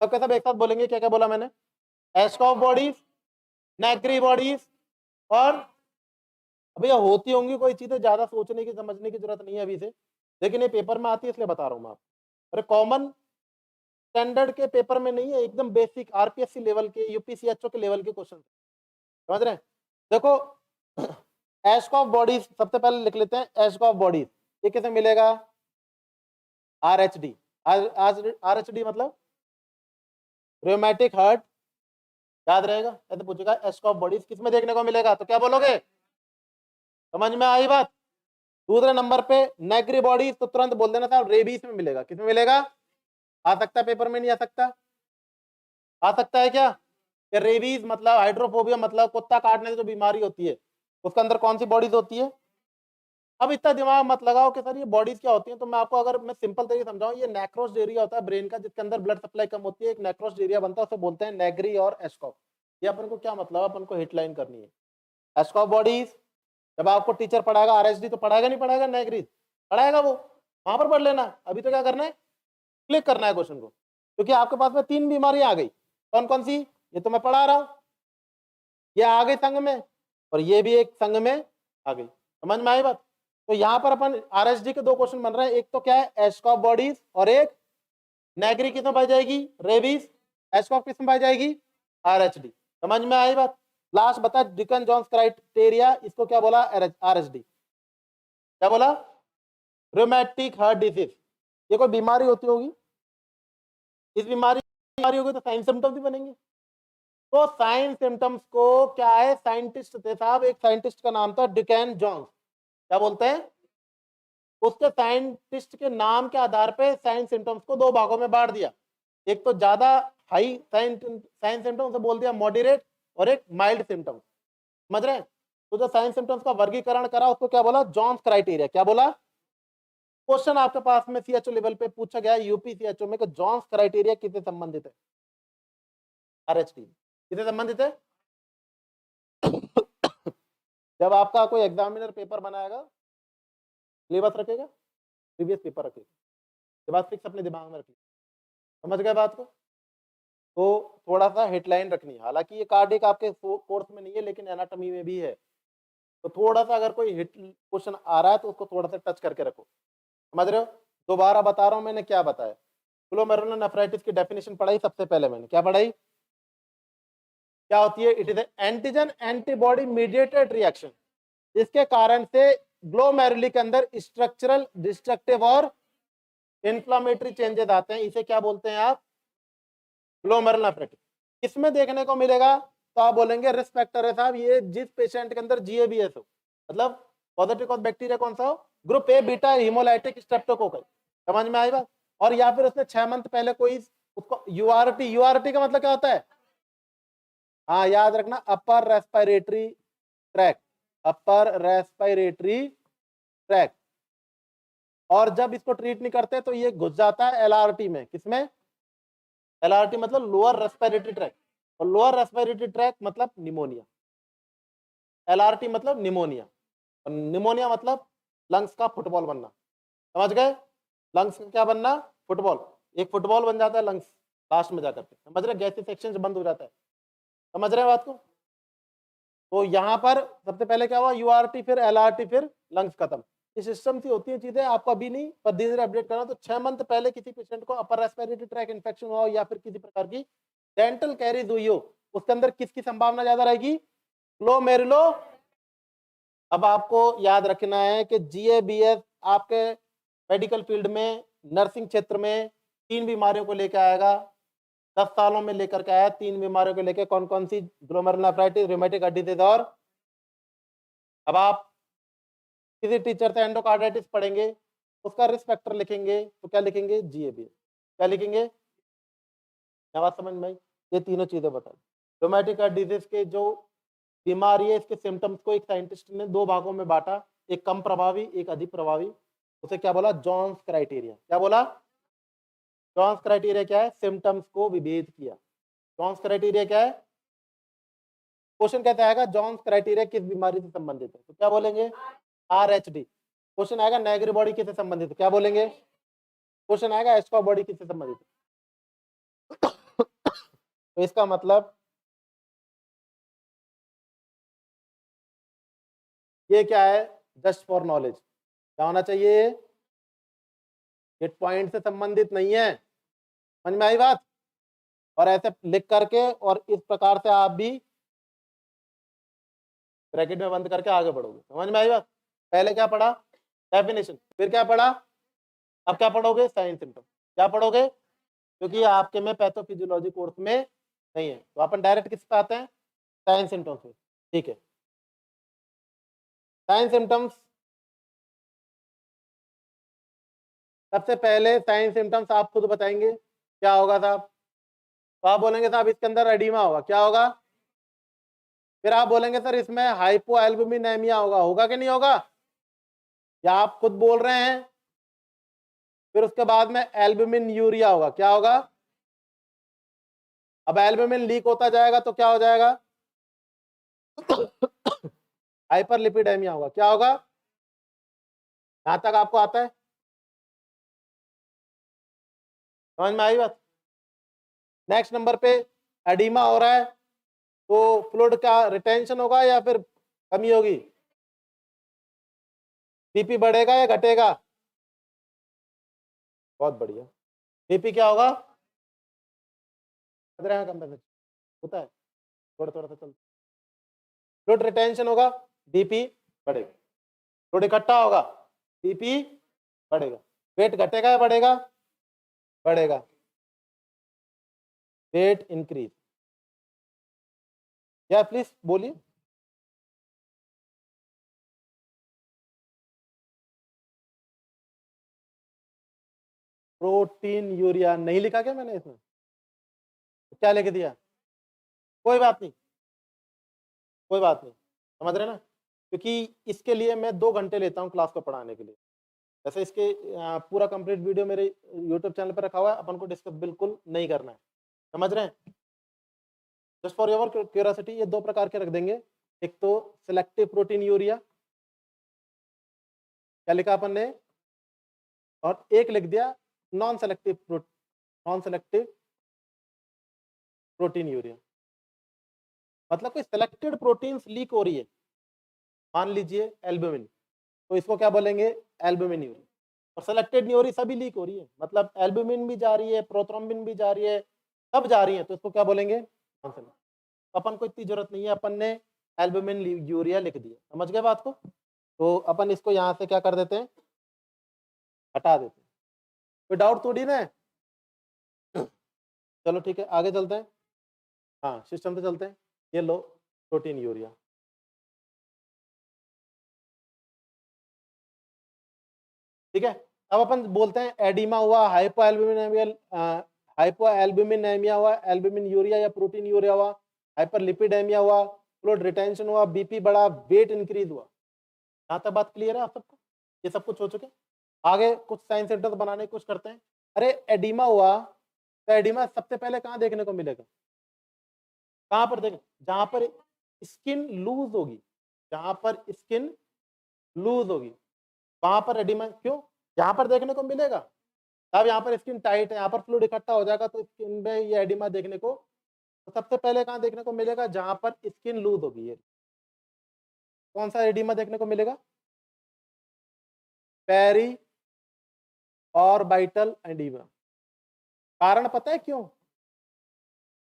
सबके सब एक साथ बोलेंगे, क्या क्या बोला मैंने? एस्कॉफ बॉडीज, नेग्री बॉडीज, और अभी ये होती होंगी कोई चीजें, ज्यादा सोचने की समझने की जरूरत नहीं है अभी से, लेकिन ये पेपर में आती है इसलिए बता रहा हूं मैं आपको। अरे कॉमन स्टैंडर्ड के पेपर में नहीं है, एकदम बेसिक आरपीएससी लेवल के, यूपीसीएचओ के लेवल के क्वेश्चन। समझ रहे हैं? देखो एस्कॉफ बॉडीज सबसे पहले लिख लेते हैं। एस्कॉफ बॉडीज ये कैसे मिलेगा? आरएचडी। आरएचडी मतलब रियोमैटिक हार्ट। याद रहेगा? ऐसे पूछेगा एस्कॉफ बॉडीज किस में देखने को मिलेगा, तो क्या बोलोगे? समझ में आई बात? दूसरे नंबर पे नेग्री बॉडीज, तो तुरंत बोल देना था रेबीज में मिलेगा। किस में मिलेगा? आ सकता है पेपर में, नहीं आ सकता? आ सकता है क्या कि रेबीज मतलब हाइड्रोफोबिया मतलब कुत्ता काटने से जो बीमारी होती है उसके अंदर कौन सी बॉडीज होती है। अब इतना दिमाग मत लगाओ कि सर ये बॉडीज क्या होती हैं, तो मैं आपको अगर मैं सिंपल तरीके से समझाऊं, ये नेक्रोस एरिया होता है ब्रेन का जिसके अंदर ब्लड सप्लाई कम होती है, एक नेक्रोस एरिया बनता है, उसे बोलते हैं नेग्री और एस्कॉप। ये अपन को क्या मतलब है, अपन को हेडलाइन करनी है। एस्कॉप बॉडीज जब आपको टीचर पढ़ाएगा आरएसडी तो पढ़ाएगा नहीं पढ़ाएगा, नेग्रीज पढ़ाएगा, वो वहां पर पढ़ लेना। अभी तो क्या करना है, क्लिक करना है क्वेश्चन को, क्योंकि आपके पास में 3 बीमारियां आ गई। कौन कौन सी, ये तो मैं पढ़ा रहा हूं, ये आ गई संघ में और ये भी एक संघ में आ गई। समझ में आई बात। तो यहाँ पर अपन आरएसडी के 2 क्वेश्चन बन रहे हैं, एक तो क्या है एस्कॉप बॉडीज और एक नेगरी किसमें पाई जाएगी, रेबीज। एस्कॉप किसमें पाई जाएगी, आरएचडी। समझ में आई बात। लास्ट बता डिकन जॉन्स क्राइटेरिया, इसको क्या बोला, आरएचडी क्या बोला, रोमैटिक हार्ट डिजीज। ये कोई बीमारी होती होगी, इस बीमारी होगी तो साइन सिम्टम्स भी बनेंगे। तो साइन सिम्टम्स को क्या है, साइंटिस्ट थे साहब, एक साइंटिस्ट का नाम था डिकन जॉन्स, क्या बोलते हैं, उसके साइंटिस्ट के नाम के आधार पे साइन सिम्टम्स को 2 भागों में बांट दिया। एक तो ज्यादा हाई साइन सिम्टम्स बोल दिया मॉडरेट, और एक माइल्ड सिम्टम्स। समझ रहे हैं। तो जो साइन सिम्टम्स का वर्गीकरण करा उसको क्या बोला, जॉन्स क्राइटेरिया। क्या बोला, क्वेश्चन आपके पास में सीएचओ लेवल पे पूछा गया यूपी सीएचओ में कि जॉन्स क्राइटेरिया किससे संबंधित है, आरएचटी किससे संबंधित है। जब आपका कोई एग्जामिनर पेपर बनाएगा, सिलेबस रखेगा, प्रीवियस पेपर रखेगा, ये बात फिक्स अपने दिमाग में रखिए। समझ गए बात को। तो थोड़ा सा हेडलाइन रखनी है, हालांकि ये कार्डिक आपके कोर्स में नहीं है लेकिन एनाटॉमी में भी है, तो थोड़ा सा अगर कोई हिट क्वेश्चन आ रहा है तो उसको थोड़ा सा टच करके रखो। समझ रहे हो। दोबारा बता रहा हूं मैंने क्या बताया, ग्लोमेरुलर नेफ्राइटिस की डेफिनेशन पढ़ाई सबसे पहले, मैंने क्या पढ़ाई, क्या होती है, it is antigen antibody mediated reaction, इसके कारण से ग्लोमेरुली के अंदर स्ट्रक्चरल डिस्ट्रक्टिव और इंफ्लामेटरी चेंजेस आते हैं, इसे क्या बोलते हैं आप, ग्लोमेरुलर नेफ्राइटिस। किसमें देखने को मिलेगा, तो आप बोलेंगे रिस्क फैक्टर है साहब, ये जिस पेशेंट के अंदर जीएबीएस हो, मतलब पॉजिटिव कॉज बैक्टीरिया कौन सा हो, group A beta haemolytic Streptococcus. समझ में आई बात। और या फिर उसने 6 मंथ पहले कोई उसको यूआरटी, यूआरटी का मतलब क्या होता है, हाँ याद रखना, upper respiratory tract, upper respiratory tract. और जब इसको ट्रीट नहीं करते तो ये घुस जाता है एलआरटी में, किसमें, एलआरटी मतलब लोअर रेस्पिरेटरी ट्रैक, और लोअर रेस्पिरेटरी ट्रैक मतलब निमोनिया, एलआरटी मतलब निमोनिया, और निमोनिया मतलब लंग्स का फुटबॉल बनना। समझ गए, लंग्स का क्या बनना, फुटबॉल, एक फुटबॉल बन जाता है लंग्स लास्ट में जाकर के। समझ रहे, गैसेस एक्सचेंज बंद हो जाता है। समझ रहे हैं बात को। तो यहाँ पर सबसे पहले क्या हुआ, यूआरटी फिर एलआरटी फिर लंग्स खत्म। इस सिस्टम से होती है चीजें, आपको अभी नहीं पर धीरे धीरे अपडेट करना। तो 6 मंथ पहले किसी पेशेंट को अपर रेस्पिरेटरी ट्रैक इन्फेक्शन हुआ हो या फिर किसी प्रकार की डेंटल कैरीज हुई हो, उसके अंदर किसकी संभावना ज्यादा रहेगी, ग्लोमेरुलो। अब आपको याद रखना है कि जीएबीएस आपके मेडिकल फील्ड में, नर्सिंग क्षेत्र में 3 बीमारियों को लेकर आएगा, 10 सालों में लेकर के आया 3 बीमारियों को लेकर। कौन कौन सी, glomerular nephritis, rheumatic heart disease, और अब आप किसी टीचर से एंडोकार्डाइटिस पढ़ेंगे, उसका रिस्क फैक्टर लिखेंगे तो क्या लिखेंगे, जीएबीएस। क्या लिखेंगे, क्या बात समझ में आई। ये तीनों चीजें बता, रूमेटिक हार्ट डिजीज के जो बीमारी है इसके सिम्टम्स को एक साइंटिस्ट ने 2 भागों में बांटा, एक कम प्रभावी एक अधिक प्रभावी। उसे क्या बोला, जॉन्स क्राइटेरिया। क्या बोला, जॉन्स क्राइटेरिया क्या है, सिम्टम्स को विभेद किया। जॉन्स क्राइटेरिया क्या है, क्वेश्चन कहता आएगा जॉन्स क्राइटेरिया किस बीमारी से संबंधित है, तो क्या बोलेंगे, आरएचडी। क्वेश्चन आएगा नेगरी बॉडी किससे संबंधित है, क्या बोलेंगे, क्वेश्चन आएगा एस्कॉप बॉडी किससे संबंधित है। तो इसका मतलब ये क्या है, जस्ट फॉर नॉलेज, क्या होना चाहिए, ये पॉइंट से संबंधित नहीं है। समझ में आई बात। और ऐसे लिख करके और इस प्रकार से आप भी ब्रैकेट में बंद करके आगे बढ़ोगे। समझ में आई बात। पहले क्या पढ़ा, डेफिनेशन, फिर क्या पढ़ा, अब क्या पढ़ोगे, साइन सिम्टम। क्या पढ़ोगे, क्योंकि आपके में पैथोफिजियोलॉजी कोर्स में नहीं है, तो अपन डायरेक्ट किस पे आते हैं, साइन सिम्टम्स पे। ठीक है, साइन सिम्टम्स, सबसे पहले साइन सिम्टम्स आप खुद बताएंगे क्या होगा साहब, तो आप बोलेंगे साहब इसके अंदर एडिमा होगा, क्या होगा? फिर आप बोलेंगे सर इसमें हाइपोएल्बुमिनेमिया होगा कि नहीं होगा? या आप खुद बोल रहे हैं? फिर उसके बाद में एल्बुमिन यूरिया होगा, क्या होगा? अब एल्बुमिन लीक होता जाएगा तो क्या हो जाएगा? हाइपरलिपिडेमिया होगा, क्या होगा? यहां तक आपको आता है? समझ में आई बात? नेक्स्ट नंबर पे एडिमा हो रहा है तो फ्लूइड का रिटेंशन होगा या फिर कमी होगी? बीपी बढ़ेगा या घटेगा? बहुत बढ़िया। बीपी क्या होगा? कम होता है, थोड़ा थोड़ा सा चलता। फ्लूइड रिटेंशन होगा, बीपी बढ़ेगा। फ्लूइड इकट्ठा होगा, बीपी बढ़ेगा। वेट घटेगा या बढ़ेगा? बढ़ेगा। Weight increase. या प्लीज बोलिए। प्रोटीन यूरिया नहीं लिखा क्या मैंने इसमें? क्या लिख दिया? कोई बात नहीं, कोई बात नहीं, समझ रहे ना? क्योंकि इसके लिए मैं 2 घंटे लेता हूँ क्लास को पढ़ाने के लिए। वैसे इसके पूरा कंप्लीट वीडियो मेरे यूट्यूब चैनल पर रखा हुआ है, अपन को डिस्कस बिल्कुल नहीं करना है। समझ रहे हैं? जस्ट फॉर योर क्यूरियोसिटी ये 2 प्रकार के रख देंगे। एक तो सिलेक्टिव प्रोटीन यूरिया, क्या लिखा अपन ने? और एक लिख दिया नॉन सेलेक्टिव प्रोटीन यूरिया। मतलब कोई सिलेक्टेड प्रोटीन्स लीक हो रही है, मान लीजिए एल्बुमिन, तो इसको क्या बोलेंगे? Albumin urea. और सेलेक्टेड नहीं हो रही, सभी लीक हो रही है, मतलब एल्बुमिन भी जा रही है, प्रोथ्रोम्बिन भी जा रही है, सब जा रही है, तो इसको क्या बोलेंगे? अपन को इतनी जरूरत नहीं है, अपन ने एल्बुमिन यूरिया लिख दिया। समझ गए बात को? तो अपन इसको यहाँ से क्या कर देते हैं? हटा देते हैं। कोई डाउट थोड़ी ना है? चलो ठीक है, आगे चलते हैं। हाँ, सिस्टम पे चलते हैं। ये लो प्रोटीन यूरिया, ठीक है। अब अपन बोलते हैं एडिमा हुआ, हाइपोएल्बुमिनेमिया हुआ, एल्बुमिन यूरिया या प्रोटीन यूरिया हुआ, हाइपरलिपिडेमिया हुआ, फ्लूइड रिटेंशन हुआ, बीपी बढ़ा, वेट इंक्रीज हुआ। यहाँ तक बात क्लियर है आप सबको? ये सब कुछ हो चुके। आगे कुछ साइन सेंटर्स बनाने की कोशिश करते हैं। अरे एडिमा हुआ तो एडिमा सबसे पहले कहाँ देखने को मिलेगा? कहाँ पर देख? जहां पर स्किन लूज होगी, जहां पर स्किन लूज होगी वहां पर एडिमा। क्यों? यहाँ पर देखने को मिलेगा। अब यहाँ पर स्किन टाइट है, यहाँ पर फ्लूइड इकट्ठा हो जाएगा तो स्किन में ये एडिमा देखने को, तो सबसे पहले कहाँ देखने को मिलेगा? जहां पर स्किन लूज होगी। ये कौन सा एडिमा देखने को मिलेगा? Periorbital oedema. कारण पता है क्यों?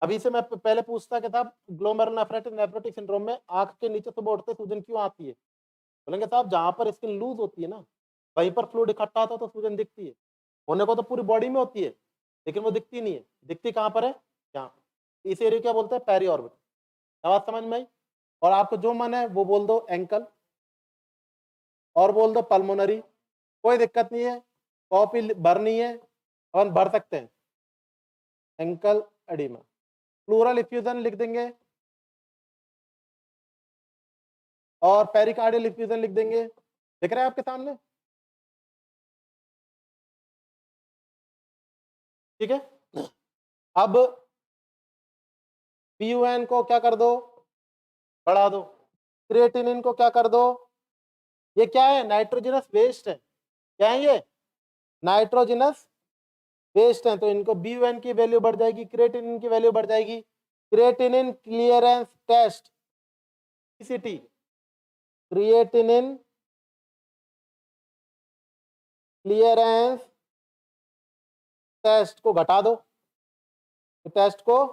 अभी से मैं पहले पूछता कि साहब ग्लोमेरुलनेफ्राइटिस नेफ्रोटिक सिंड्रोम में आंख के नीचे सुबह उठते सूजन क्यों आती है? बोलेंगे साहब जहां पर स्किन लूज होती है ना, वहीं पर फ्लूइड इकट्ठा होता है तो सूजन दिखती है। होने को तो पूरी बॉडी में होती है, लेकिन वो दिखती नहीं है। दिखती कहाँ पर है? यहाँ पर। इस एरिया क्या बोलते हैं? Periorbital. आवाज समझ में आई? और आपको जो मन है वो बोल दो, एंकल, और बोल दो पल्मोनरी, कोई दिक्कत नहीं है। कॉपी भरनी है अपन भर सकते हैं। एंकल एडिमा, प्लूरल इफ्यूजन लिख देंगे और पेरिकार्डियल इफ्यूजन लिख देंगे। दिख रहा है आपके सामने? ठीक है। अब पीयूएन को क्या कर दो? बढ़ा दो। क्रिएटिनिन को क्या कर दो? ये क्या है? नाइट्रोजनस वेस्ट है। क्या है ये? नाइट्रोजनस वेस्ट है, तो इनको बीयूएन की वैल्यू बढ़ जाएगी, क्रिएटिनिन की वैल्यू बढ़ जाएगी। Creatinine clearance test, CCT, creatinine clearance test को घटा दो, टेस्ट को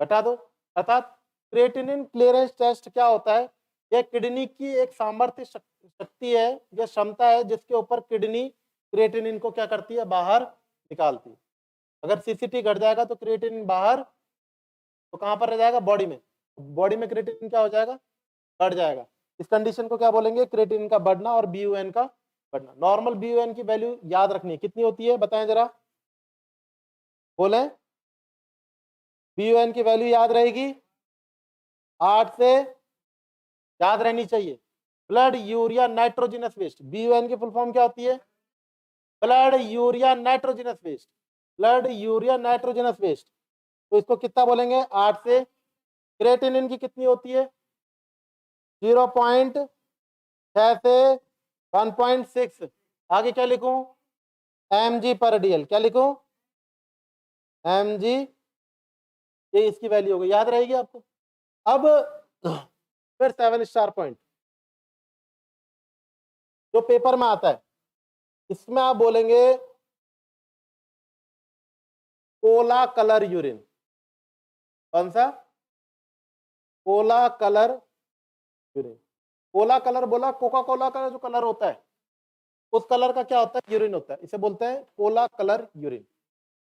घटा दो। अर्थात क्रिएटिनिन क्लियरेंस टेस्ट क्या होता है? यह किडनी की एक सामर्थ्य शक्ति है, यह क्षमता है जिसके ऊपर किडनी क्रिएटिनिन को क्या करती है? बाहर निकालती है। अगर सीसीटी घट जाएगा तो क्रिएटिनिन बाहर, तो कहां पर रह जाएगा? बॉडी में। बॉडी में क्रिएटिनिन क्या हो जाएगा? बढ़ जाएगा। इस कंडीशन को क्या बोलेंगे? क्रिएटिनिन का बढ़ना और बीयूएन का बढ़ना। नॉर्मल बीयूएन की वैल्यू याद रखनी है, कितनी होती है बताएं जरा, बोलें। BUN की वैल्यू याद रहेगी 8 से, याद रहनी चाहिए। Blood urea nitrogenous waste, BUN की फुल फॉर्म क्या होती है? Blood urea nitrogenous waste, blood urea nitrogenous waste. तो इसको कितना बोलेंगे? 8 से। क्रिएटिनिन की कितनी होती है? 0.6 से 1.6। आगे क्या लिखूं? mg/dl। क्या लिखूं? mg, ये इसकी वैल्यू होगी, याद रहेगी आपको। अब फिर 7 स्टार पॉइंट जो पेपर में आता है, इसमें आप बोलेंगे कोला कलर यूरिन। कौन सा? Cola colour urine. Cola colour बोला, कोका कोला का जो कलर होता है उस कलर का क्या होता है? यूरिन होता है। इसे बोलते हैं कोला कलर यूरिन।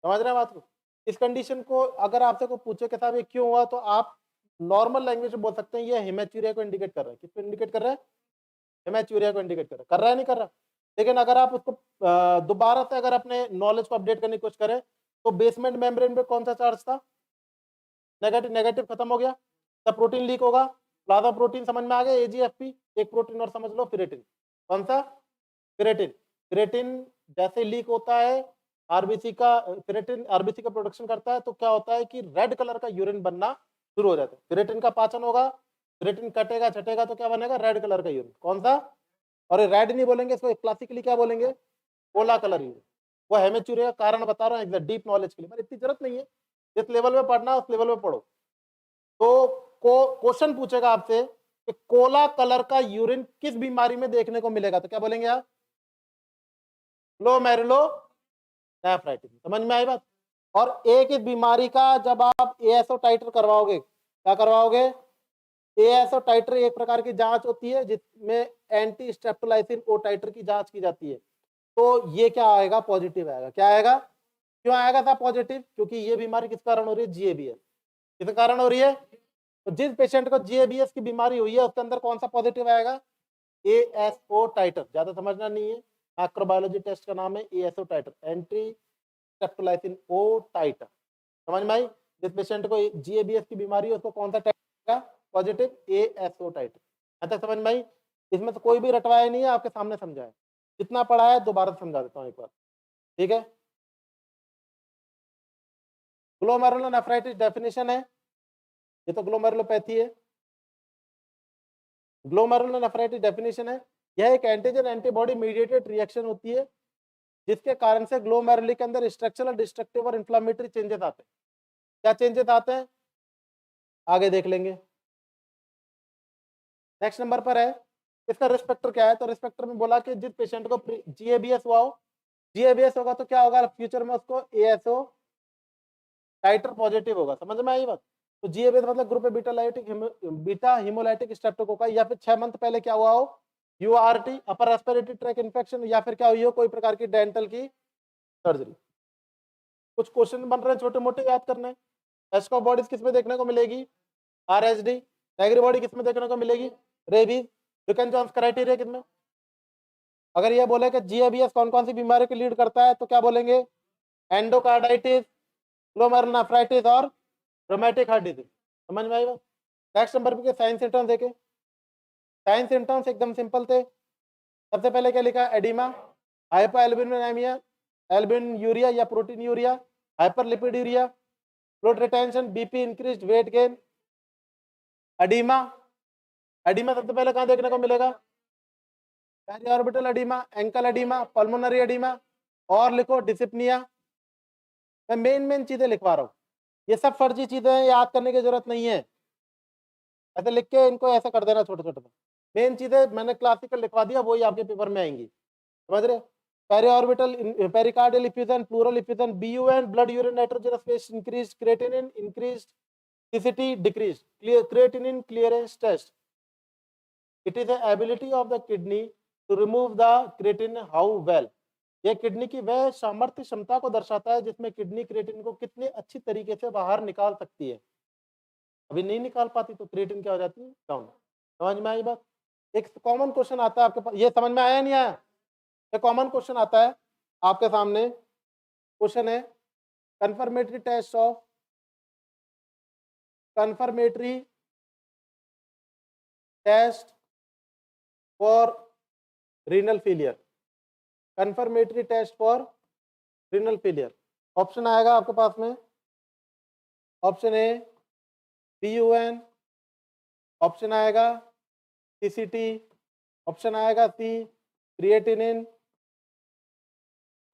समझ रहे हैं बात को? इस कंडीशन को अगर आपसे कोई पूछे कि साहब ये क्यों हुआ, तो आप नॉर्मल लैंग्वेज में बोल सकते हैं ये हेमेचूरिया को इंडिकेट कर रहा है। किसको इंडिकेट कर रहा है? हेमेचूरिया को इंडिकेट कर रहा है, नहीं कर रहा? लेकिन अगर आप उसको दोबारा से अगर अपने नॉलेज को अपडेट करने की कोशिश करें, तो बेसमेंट मेम्ब्रेन पे कौन सा चार्ज था? नेगेटिव। नेगेटिव खत्म हो गया, तब प्रोटीन लीक होगा। प्लाज्मा प्रोटीन समझ में आ गया, AGFP। एक प्रोटीन और समझ लो, फेरेटिन। कौन सा? फेरेटिन। फेरेटिन जैसे लीक होता है आरबीसी का, फेरेटिन आरबीसी का प्रोडक्शन करता है, तो क्या होता है कि रेड कलर का यूरिन बनना शुरू हो जाता है। फेरेटिन का पाचन होगा, फेरेटिन कटेगा छटेगा तो क्या बनेगा? रेड कलर का यूरिन। कौन सा? और रेड नहीं बोलेंगे इसको, क्लासिकली क्या बोलेंगे? Cola colour urine. वो हेमेचूरिया का कारण बता रहा हूँ डीप नॉलेज के लिए, पर इतनी जरूरत नहीं है। जिस लेवल में पढ़ना है उस लेवल में पढ़ो। तो क्वेश्चन पूछेगा आपसे कि कोला कलर का यूरिन किस बीमारी में देखने को मिलेगा, तो क्या बोलेंगे आप? ग्लोमेरुलोनेफ्राइटिस। समझ में आई बात? और एक इस बीमारी का जब आप ASO टाइटर करवाओगे, क्या करवाओगे? ASO टाइटर एक प्रकार की जांच होती है जिसमें एंटी स्ट्रेप्टोलाइसिन ओ टाइटर की जांच की जाती है। तो ये क्या आएगा? पॉजिटिव आएगा। क्या आएगा? क्यों आएगा था पॉजिटिव? क्योंकि ये बीमारी किस कारण हो रही है? GABS। किस कारण हो रही है? तो जिस पेशेंट को GABS की बीमारी हुई है उसके अंदर कौन सा पॉजिटिव आएगा? ASO टाइटर। ज्यादा समझना नहीं है, माइक्रोबायोलॉजी टेस्ट का नाम है ASO टाइटर, एंटी स्ट्रेप्टोलाइसिन ओ टाइटर। समझ में आई? जिस पेशेंट को GABS की बीमारी है उसको कौन सा टाइटर आएगा? Positive ASO टाइटर। यहाँ तक समझ में आई? इसमें तो कोई भी रटवाया नहीं है, आपके सामने समझाया। जितना पढ़ा है दोबारा समझा देता हूँ एक बार, ठीक है? ग्लोमेरुलोनेफ्राइटिस डेफिनेशन है, ये तो ग्लोमेरुलोपैथी है। ग्लोमेरुलोनेफ्राइटिस डेफिनेशन है, यह एक एंटीजन एंटीबॉडी मीडिएटेड रिएक्शन होती है जिसके कारण से ग्लोमेरुली के अंदर स्ट्रक्चरल, डिस्ट्रक्टिव और इन्फ्लामेटरी चेंजेस आते हैं। क्या चेंजेस आते हैं? आगे देख लेंगे। नेक्स्ट नंबर पर है, इसका रिस्पेक्टर क्या है? तो रिस्पेक्टर में बोला कि जिस पेशेंट को GABS हुआ हो, GABS होगा तो क्या होगा? फ्यूचर में उसको ASO टाइटर पॉजिटिव होगा। समझ में आई बात? तो GABS मतलब ग्रुप है बीटा हीमोलाइटिक स्ट्रेप्टोकोकाई, या फिर 6 मंथ पहले क्या हुआ हो? URT, upper respiratory tract infection, या फिर क्या हुई हो? कोई प्रकार की डेंटल की सर्जरी। कुछ क्वेश्चन बन रहे हैं छोटे मोटे, याद करने हैं। एस्को बॉडीज किस में देखने को मिलेगी? RSD। नेगरी बॉडी किस में देखने को मिलेगी? रेबीज। ड्यूकेन जॉन्स क्राइटेरिया किसमें? अगर ये बोले कि GABS कौन कौन सी बीमारी को लीड करता है, तो क्या बोलेंगे? एंडोकार्डाइटिस, ग्लोमेरुलोनेफ्राइटिस और रोमेटिक हार्ट डिजीज। समझ में आई बात? नेक्स्ट नंबर पे साइन सिम्टम्स देखे। साइन सिम्टम्स एकदम सिंपल थे। सबसे पहले क्या लिखा? एडिमा, हाइपोएल्बिनिमीमिया, एल्बिन यूरिया या proteinuria, hyperlipiduria, fluid retention, BP increased, weight gain. Oedema, oedema सबसे पहले कहां देखने को मिलेगा? Periorbital oedema, ankle oedema, pulmonary oedema, और लिखो डिसिप्निया। मैं मेन चीजें लिखवा रहा हूँ, ये सब फर्जी चीजें हैं, याद करने की जरूरत नहीं है। ऐसे लिख के इनको ऐसा कर देना छोटे छोटे। मेन चीजें मैंने क्लासिकल लिखवा दिया, वही आपके पेपर में आएंगी। समझ रहे? Periorbital, pericardial effusion, pleural effusion, BUN, blood urine nitrogenous बेस increase, creatinine increase, CCT decrease, creatinine clearance test. It is the ability of the kidney to remove the creatine how well. यह kidney की वह सामर्थ्य क्षमता को दर्शाता है जिसमें किडनी क्रिएटिन को कितने अच्छी तरीके से बाहर निकाल सकती है। अभी नहीं निकाल पाती तो क्रिएटिन क्या हो जाती है? डाउन। समझ में आई बात? एक कॉमन क्वेश्चन आता है आपके पास, ये समझ में आया नहीं आया? एक कॉमन क्वेश्चन आता है आपके सामने। क्वेश्चन है, confirmatory test of confirmatory test for renal failure, confirmatory test for renal failure. Option आएगा आपके पास में, ऑप्शन ए BUN, ऑप्शन आएगा CCT, ऑप्शन आएगा सी क्रिएटिनिन,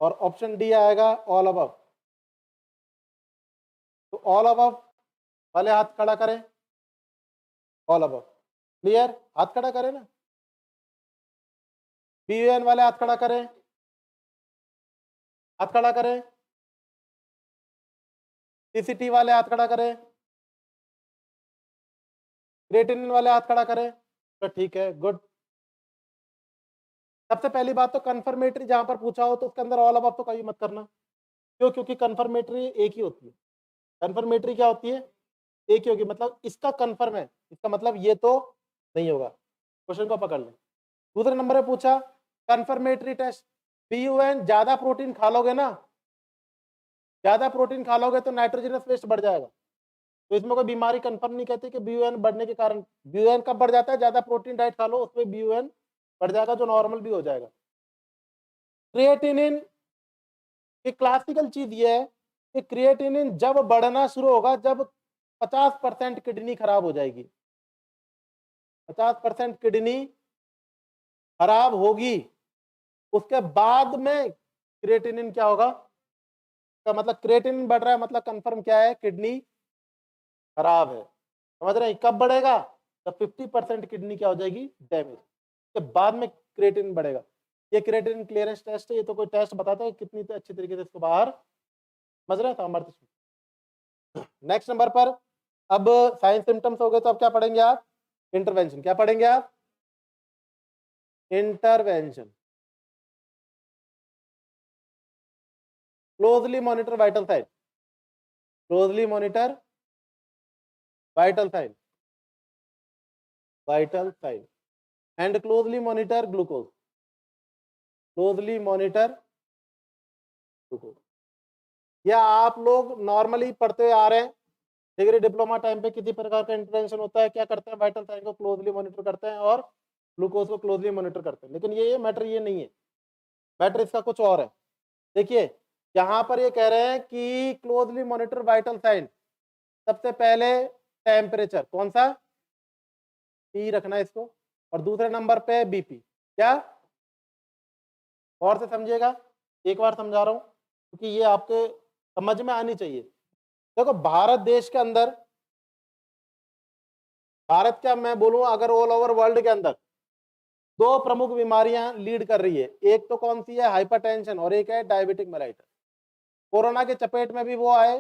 और ऑप्शन डी आएगा ऑल अबव। तो ऑल अबव वाले हाथ खड़ा करें, ऑल अबव। क्लियर? हाथ खड़ा करें ना। BUN वाले हाथ खड़ा करें, हाथ खड़ा करें। CCT वाले हाथ खड़ा करें, क्रिएटिनिन वाले हाथ खड़ा करें। तो ठीक है, गुड। सबसे पहली बात तो कंफर्मेटरी जहां पर पूछा हो तो उसके अंदर ऑल अबव तो कभी मत करना। क्यों? क्योंकि कंफर्मेटरी एक ही होती है। कंफर्मेटरी क्या होती है? एक ही होगी, मतलब इसका कंफर्म है, इसका मतलब ये तो नहीं होगा। क्वेश्चन को पकड़ लें। दूसरे नंबर पे पूछा कंफर्मेटरी टेस्ट, BUN ज्यादा प्रोटीन खा लोगे ना, ज्यादा प्रोटीन खा लोगे तो नाइट्रोजनस वेस्ट बढ़ जाएगा। तो इसमें कोई बीमारी कंफर्म नहीं कहती कि BUN बढ़ने के कारण। BUN कब बढ़ जाता है? ज्यादा प्रोटीन डाइट खा लो, उसमें BUN बढ़ जाएगा, जो नॉर्मल भी हो जाएगा। क्रिएटिनिन की क्लासिकल चीज ये है कि क्रिएटिनिन जब बढ़ना शुरू होगा जब 50% किडनी खराब हो जाएगी। 50% किडनी खराब होगी, उसके बाद में क्रिएटिनिन क्या होगा? का मतलब क्रिएटिनिन बढ़ रहा है, मतलब कंफर्म क्या है? किडनी खराब है। समझ रहे हैं? कब बढ़ेगा? जब 50% किडनी क्या हो जाएगी? डैमेज। के बाद में क्रिएटिनिन बढ़ेगा। ये क्रिएटिनिन क्लियरेंस टेस्ट है, ये तो कोई टेस्ट बताता है कितनी अच्छी तरीके से इसको बाहर। समझ रहे हैं? सामर्थ्य। नेक्स्ट नंबर पर अब साइन सिम्टम्स हो गए, तो अब क्या पढ़ेंगे आप? इंटरवेंशन। क्या पढ़ेंगे आप? Intervention. Closely monitor vital sign, closely monitor vital sign, vital sign, and closely monitor glucose, closely monitor glucose. या आप लोग नॉर्मली पढ़ते हुए आ रहे हैं, डिग्री डिप्लोमा टाइम पे किसी प्रकार का इंटरवेंशन होता है, क्या करते हैं? वाइटल साइन को क्लोजली मॉनिटर करते हैं और ग्लूकोज को क्लोजली मॉनिटर करते हैं। लेकिन ये मैटर ये नहीं है, मैटर इसका कुछ और है। देखिए यहां पर ये कह रहे हैं कि क्लोजली मॉनिटर वाइटल साइन, सबसे पहले टेम्परेचर, कौन सा? T रखना है इसको, और दूसरे नंबर पे BP। क्या? और से समझिएगा, एक बार समझा रहा हूं क्योंकि ये आपके समझ में आनी चाहिए। देखो भारत देश के अंदर, भारत क्या मैं बोलूं, अगर ऑल ओवर वर्ल्ड के अंदर दो प्रमुख बीमारियां लीड कर रही है, एक तो कौन सी है? हाइपरटेंशन, और एक है डायबिटिक मेलाइटस। कोरोना के चपेट में भी वो आए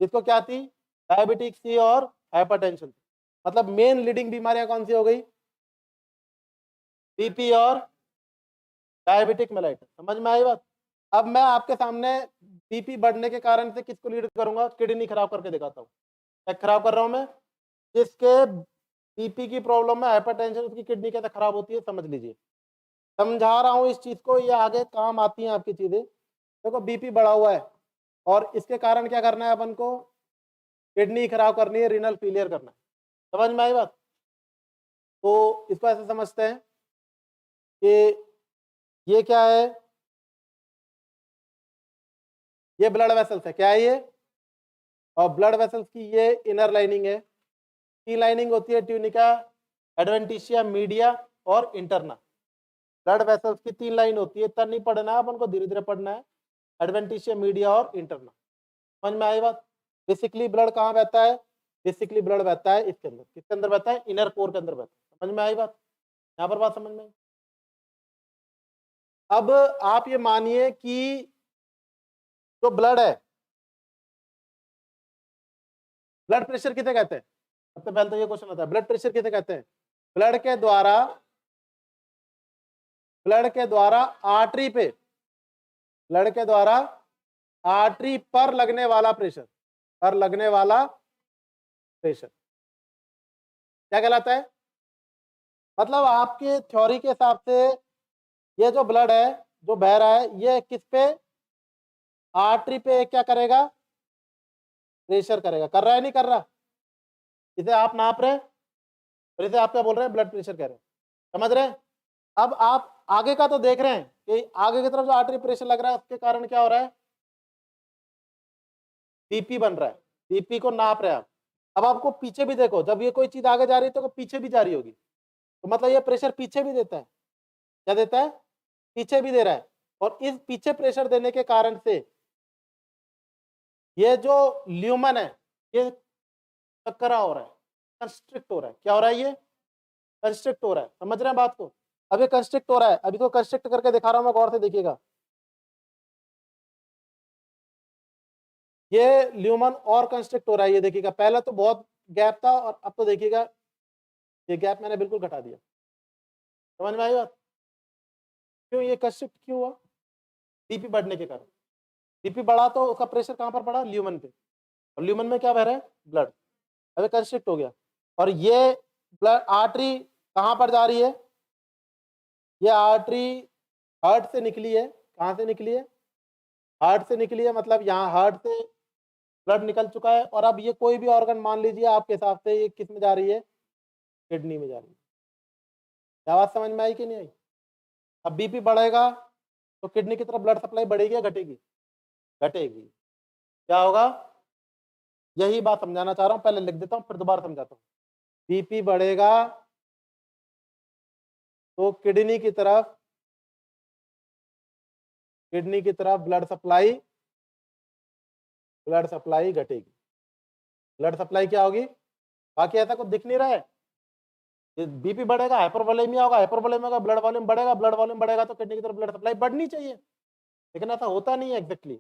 जिसको क्या थी? डायबिटिक सी और हाइपरटेंशन। मतलब मेन लीडिंग बीमारियां कौन सी हो गई? BP और डायबिटिक मेलाइटस। समझ में आई बात? अब मैं आपके सामने BP बढ़ने के कारण से किसको लीड करूंगा? किडनी खराब करके दिखाता हूँ। क्या खराब कर रहा हूं मैं? जिसके BP की प्रॉब्लम है, हाइपरटेंशन, उसकी किडनी कैसे खराब होती है समझ लीजिए। समझा रहा हूं इस चीज को, ये आगे काम आती हैं आपकी चीजें। देखो BP बढ़ा हुआ है और इसके कारण क्या करना है अपन को? किडनी खराब करनी है, रीनल फेलियर करना है। समझ में आई बात? तो इसको ऐसे समझते हैं कि ये क्या है? ये ब्लड वेसल्स है। क्या है ये? और ब्लड वेसल्स की ये इनर लाइनिंग है। की लाइनिंग होती है ट्यूनिका, एडवेंटिशिया, मीडिया और इंटरना। ब्लड वेसल्स की 3 लाइन होती है। इतना नहीं पढ़ना है अपन को, धीरे धीरे पढ़ना है। एडवेंटिशिया, मीडिया और इंटरना। समझ में आई बात? बेसिकली ब्लड कहाँ बहता है? बेसिकली ब्लड बहता है इसके अंदर। किसके अंदर बहता है? इनर कोर के अंदर बहता है। समझ में आई बात? यहाँ पर बात समझ में आई? अब आप ये मानिए कि जो ब्लड है, ब्लड प्रेशर किसे कहते हैं? सबसे पहले तो ये क्वेश्चन आता है, ब्लड प्रेशर किसे कहते हैं? ब्लड के द्वारा, ब्लड के द्वारा आर्टरी पे, ब्लड के द्वारा आर्टरी पर लगने वाला प्रेशर, पर लगने वाला प्रेशर क्या कहलाता है? मतलब आपके थ्योरी के हिसाब से ये जो ब्लड है जो बह रहा है, ये किस पे? आर्टरी पे क्या करेगा? प्रेशर करेगा। कर रहा है नहीं कर रहा? इसे आप नाप रहे हैं और इसे आप क्या बोल रहे हैं? ब्लड प्रेशर कह रहे हैं। समझ रहे हैं? अब आप आगे का तो देख रहे हैं कि आगे की तरफ जो आर्टरी प्रेशर लग रहा है उसके कारण क्या हो रहा है? बीपी बन रहा है। बीपी को नाप रहे हैं आप। अब आपको पीछे भी देखो, जब ये कोई चीज आगे जा रही है तो पीछे भी जा रही होगी, तो मतलब ये प्रेशर पीछे भी देता है। क्या देता है? पीछे भी दे रहा है। और इस पीछे प्रेशर देने के कारण से ये जो ल्यूमन है ये चक्करा हो रहा है, कंस्ट्रिक्ट हो रहा है। क्या हो रहा है? ये कंस्ट्रिक्ट हो रहा है। समझ रहे हैं बात को? अब ये कंस्ट्रिक्ट हो रहा है, अभी तो कंस्ट्रिक्ट करके दिखा रहा हूं मैं, गौर से देखिएगा। ये ल्यूमन और कंस्ट्रिक्ट हो रहा है, ये देखिएगा। पहले तो बहुत गैप था और अब तो देखिएगा ये गैप मैंने बिल्कुल घटा दिया। समझ में आई बात? क्यों ये कंस्ट्रिक्ट क्यों हुआ? बीपी बढ़ने के कारण। बीपी बढ़ा तो उसका प्रेशर कहां पर पड़ा? ल्यूमन पे। और ल्यूमन में क्या बह रहा है? ब्लड। अभी कंस्ट्रिक्ट हो गया और ये ब्लड आर्टरी कहां पर जा रही है? ये आर्टरी हार्ट से निकली है। कहां से निकली है? हार्ट से निकली है, मतलब यहाँ हार्ट से ब्लड निकल चुका है और अब ये कोई भी ऑर्गन मान लीजिए आपके हिसाब से ये किस में जा रही है? किडनी में जा रही है। क्या बात समझ में आई कि नहीं आई? अब बीपी बढ़ेगा तो किडनी की तरफ ब्लड सप्लाई बढ़ेगी या घटेगी? घटेगी। क्या होगा? यही बात समझाना चाह रहा हूं, पहले लिख देता हूं फिर दोबारा समझाता हूं। बीपी बढ़ेगा तो किडनी की तरफ ब्लड सप्लाई घटेगी। ब्लड सप्लाई क्या होगी? बाकी ऐसा कुछ दिख नहीं रहा है। बीपी बढ़ेगा, हाइपरवोलेमिया होगा, हाइपरवोलेमिया का ब्लड वॉल्यूम बढ़ेगा, ब्लड वॉल्यूम बढ़ेगा तो किडनी की तरफ ब्लड सप्लाई बढ़नी चाहिए, लेकिन ऐसा होता नहीं है एग्जैक्टली।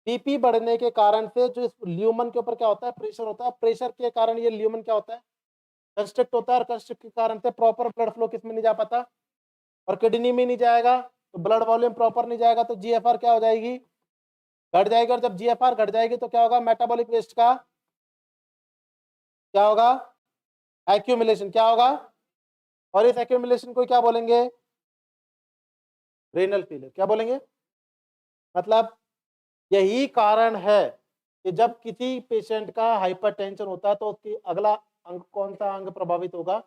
बीपी बढ़ने के कारण से जो इस ल्यूमन के ऊपर क्या होता है? प्रेशर होता है। प्रेशर के कारण ये ल्यूमन क्या होता है? कंस्ट्रिक्ट होता है और कंस्ट्रिक्ट के कारण से प्रॉपर ब्लड फ्लो किस में नहीं जा पाता? और किडनी में नहीं जाएगा तो ब्लड वॉल्यूम प्रॉपर नहीं जाएगा तो जीएफआर क्या हो जाएगी? घट जाएगी। और जब जीएफआर घट जाएगी तो क्या होगा? मेटाबॉलिक वेस्ट का क्या होगा? एक्यूमुलेशन। क्या होगा? और इस एक्यूमुलेशन को क्या बोलेंगे? Renal failure. क्या बोलेंगे? मतलब यही कारण है कि जब किसी पेशेंट का हाइपरटेंशन होता है तो उसकी अगला अंग कौन सा अंग प्रभावित होगा?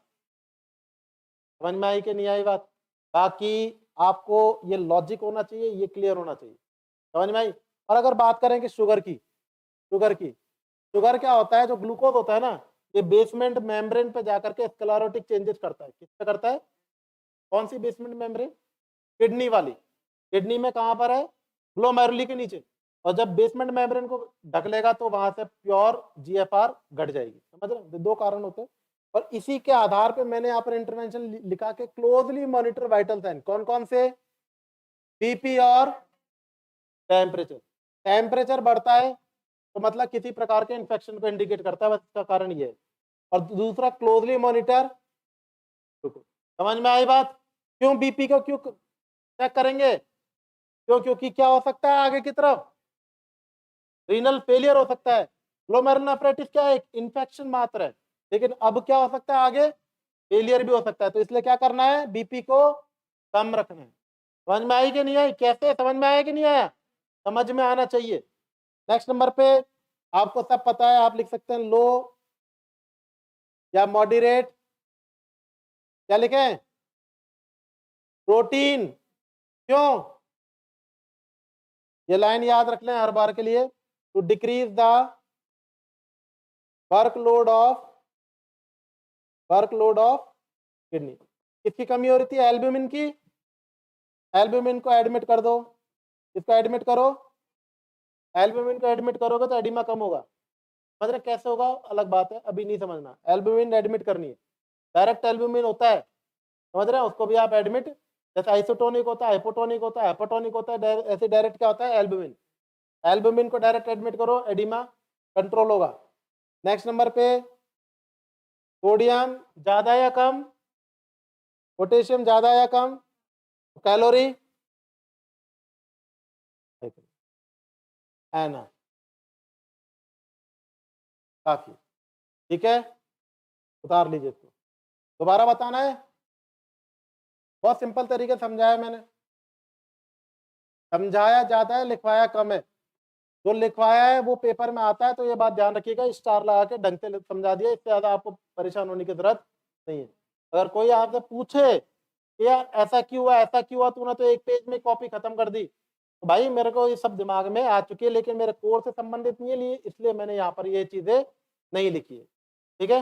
समझ में आई कि नहीं आई बात? बाकी आपको ये लॉजिक होना चाहिए, ये क्लियर होना चाहिए। समझ में आई? और अगर बात करें कि शुगर क्या होता है? जो ग्लूकोज होता है ना, ये बेसमेंट मेम्ब्रेन पे जाकर के स्क्लेरोटिक चेंजेस करता है। किस पे करता है? कौन सी बेसमेंट मेम्ब्रेन? किडनी वाली। किडनी में कहां पर है? ग्लोमेरुली के नीचे। और जब बेसमेंट मेम्ब्रेन को ढक लेगा तो वहां से प्योर जीएफआर घट जाएगी। समझ रहे हैं? दो कारण होते हैं और इसी के आधार पे मैंने यहाँ पर इंटरवेंशन लिखा के क्लोजली मॉनिटर वाइटल साइन। कौन कौन से? बीपी और टेम्परेचर। टेम्परेचर बढ़ता है तो मतलब किसी प्रकार के इन्फेक्शन को इंडिकेट करता है, बस इसका कारण ये है। और दूसरा क्लोजली मॉनिटर। समझ में आई बात? क्यों बीपी को क्यों चेक करेंगे? क्योंकि क्या हो सकता है आगे की तरफ? रीनल फेलियर हो सकता है। ग्लोमेरुलोनेफ्राइटिस क्या है? एक इन्फेक्शन मात्र है, लेकिन अब क्या हो सकता है आगे? फेलियर भी हो सकता है। तो इसलिए क्या करना है? बीपी को कम रखना है। समझ में आई कि नहीं आई? कैसे समझ में आया कि नहीं आया? समझ में आना चाहिए। नेक्स्ट नंबर पे आपको सब पता है, आप लिख सकते हैं लो या मॉडरेट। क्या लिखें? प्रोटीन। क्यों? ये लाइन याद रख लें हर बार के लिए। To decrease the workload of kidney. किसकी कमी हो रही थी? एल्ब्यूमिन की। एल्ब्यूमिन को एडमिट कर दो। इसको एडमिट करो। एल्ब्यूमिन को एडमिट करोगे तो एडिमा कम होगा। समझ रहे कैसे होगा? अलग बात है, अभी नहीं समझना। एल्ब्यूमिन एडमिट करनी है। डायरेक्ट एल्ब्यूमिन होता है, समझ रहे हैं? उसको भी आप एडमिट, जैसे आइसोटोनिक होता है, हाइपोटोनिक होता है, हेपाटोनिक होता है, ऐसे डायरेक्ट क्या होता है? एल्ब्यूमिन। एल्ब्यूमिन को डायरेक्ट एडमिट करो, एडिमा कंट्रोल होगा। नेक्स्ट नंबर पे सोडियम ज्यादा या कम? पोटेशियम ज्यादा या कम? कैलोरी है ना, काफी। ठीक है, उतार लीजिए इसको। दोबारा बताना है, बहुत सिंपल तरीके से समझाया मैंने। समझाया ज्यादा है, लिखवाया कम है। जो लिखवाया है वो पेपर में आता है, तो ये बात ध्यान रखिएगा, स्टार लगा के ढंग से समझा दिया, इससे ज्यादा आपको परेशान होने की जरूरत नहीं है। अगर कोई आपसे पूछे कि यार ऐसा क्यों हुआ, ऐसा क्यों हुआ, तूने तो एक पेज में कॉपी खत्म कर दी, तो भाई मेरे को ये सब दिमाग में आ चुकी है, लेकिन मेरे कोर्स से संबंधित नहीं है, इसलिए मैंने यहाँ पर ये चीजें नहीं लिखी है। ठीक है,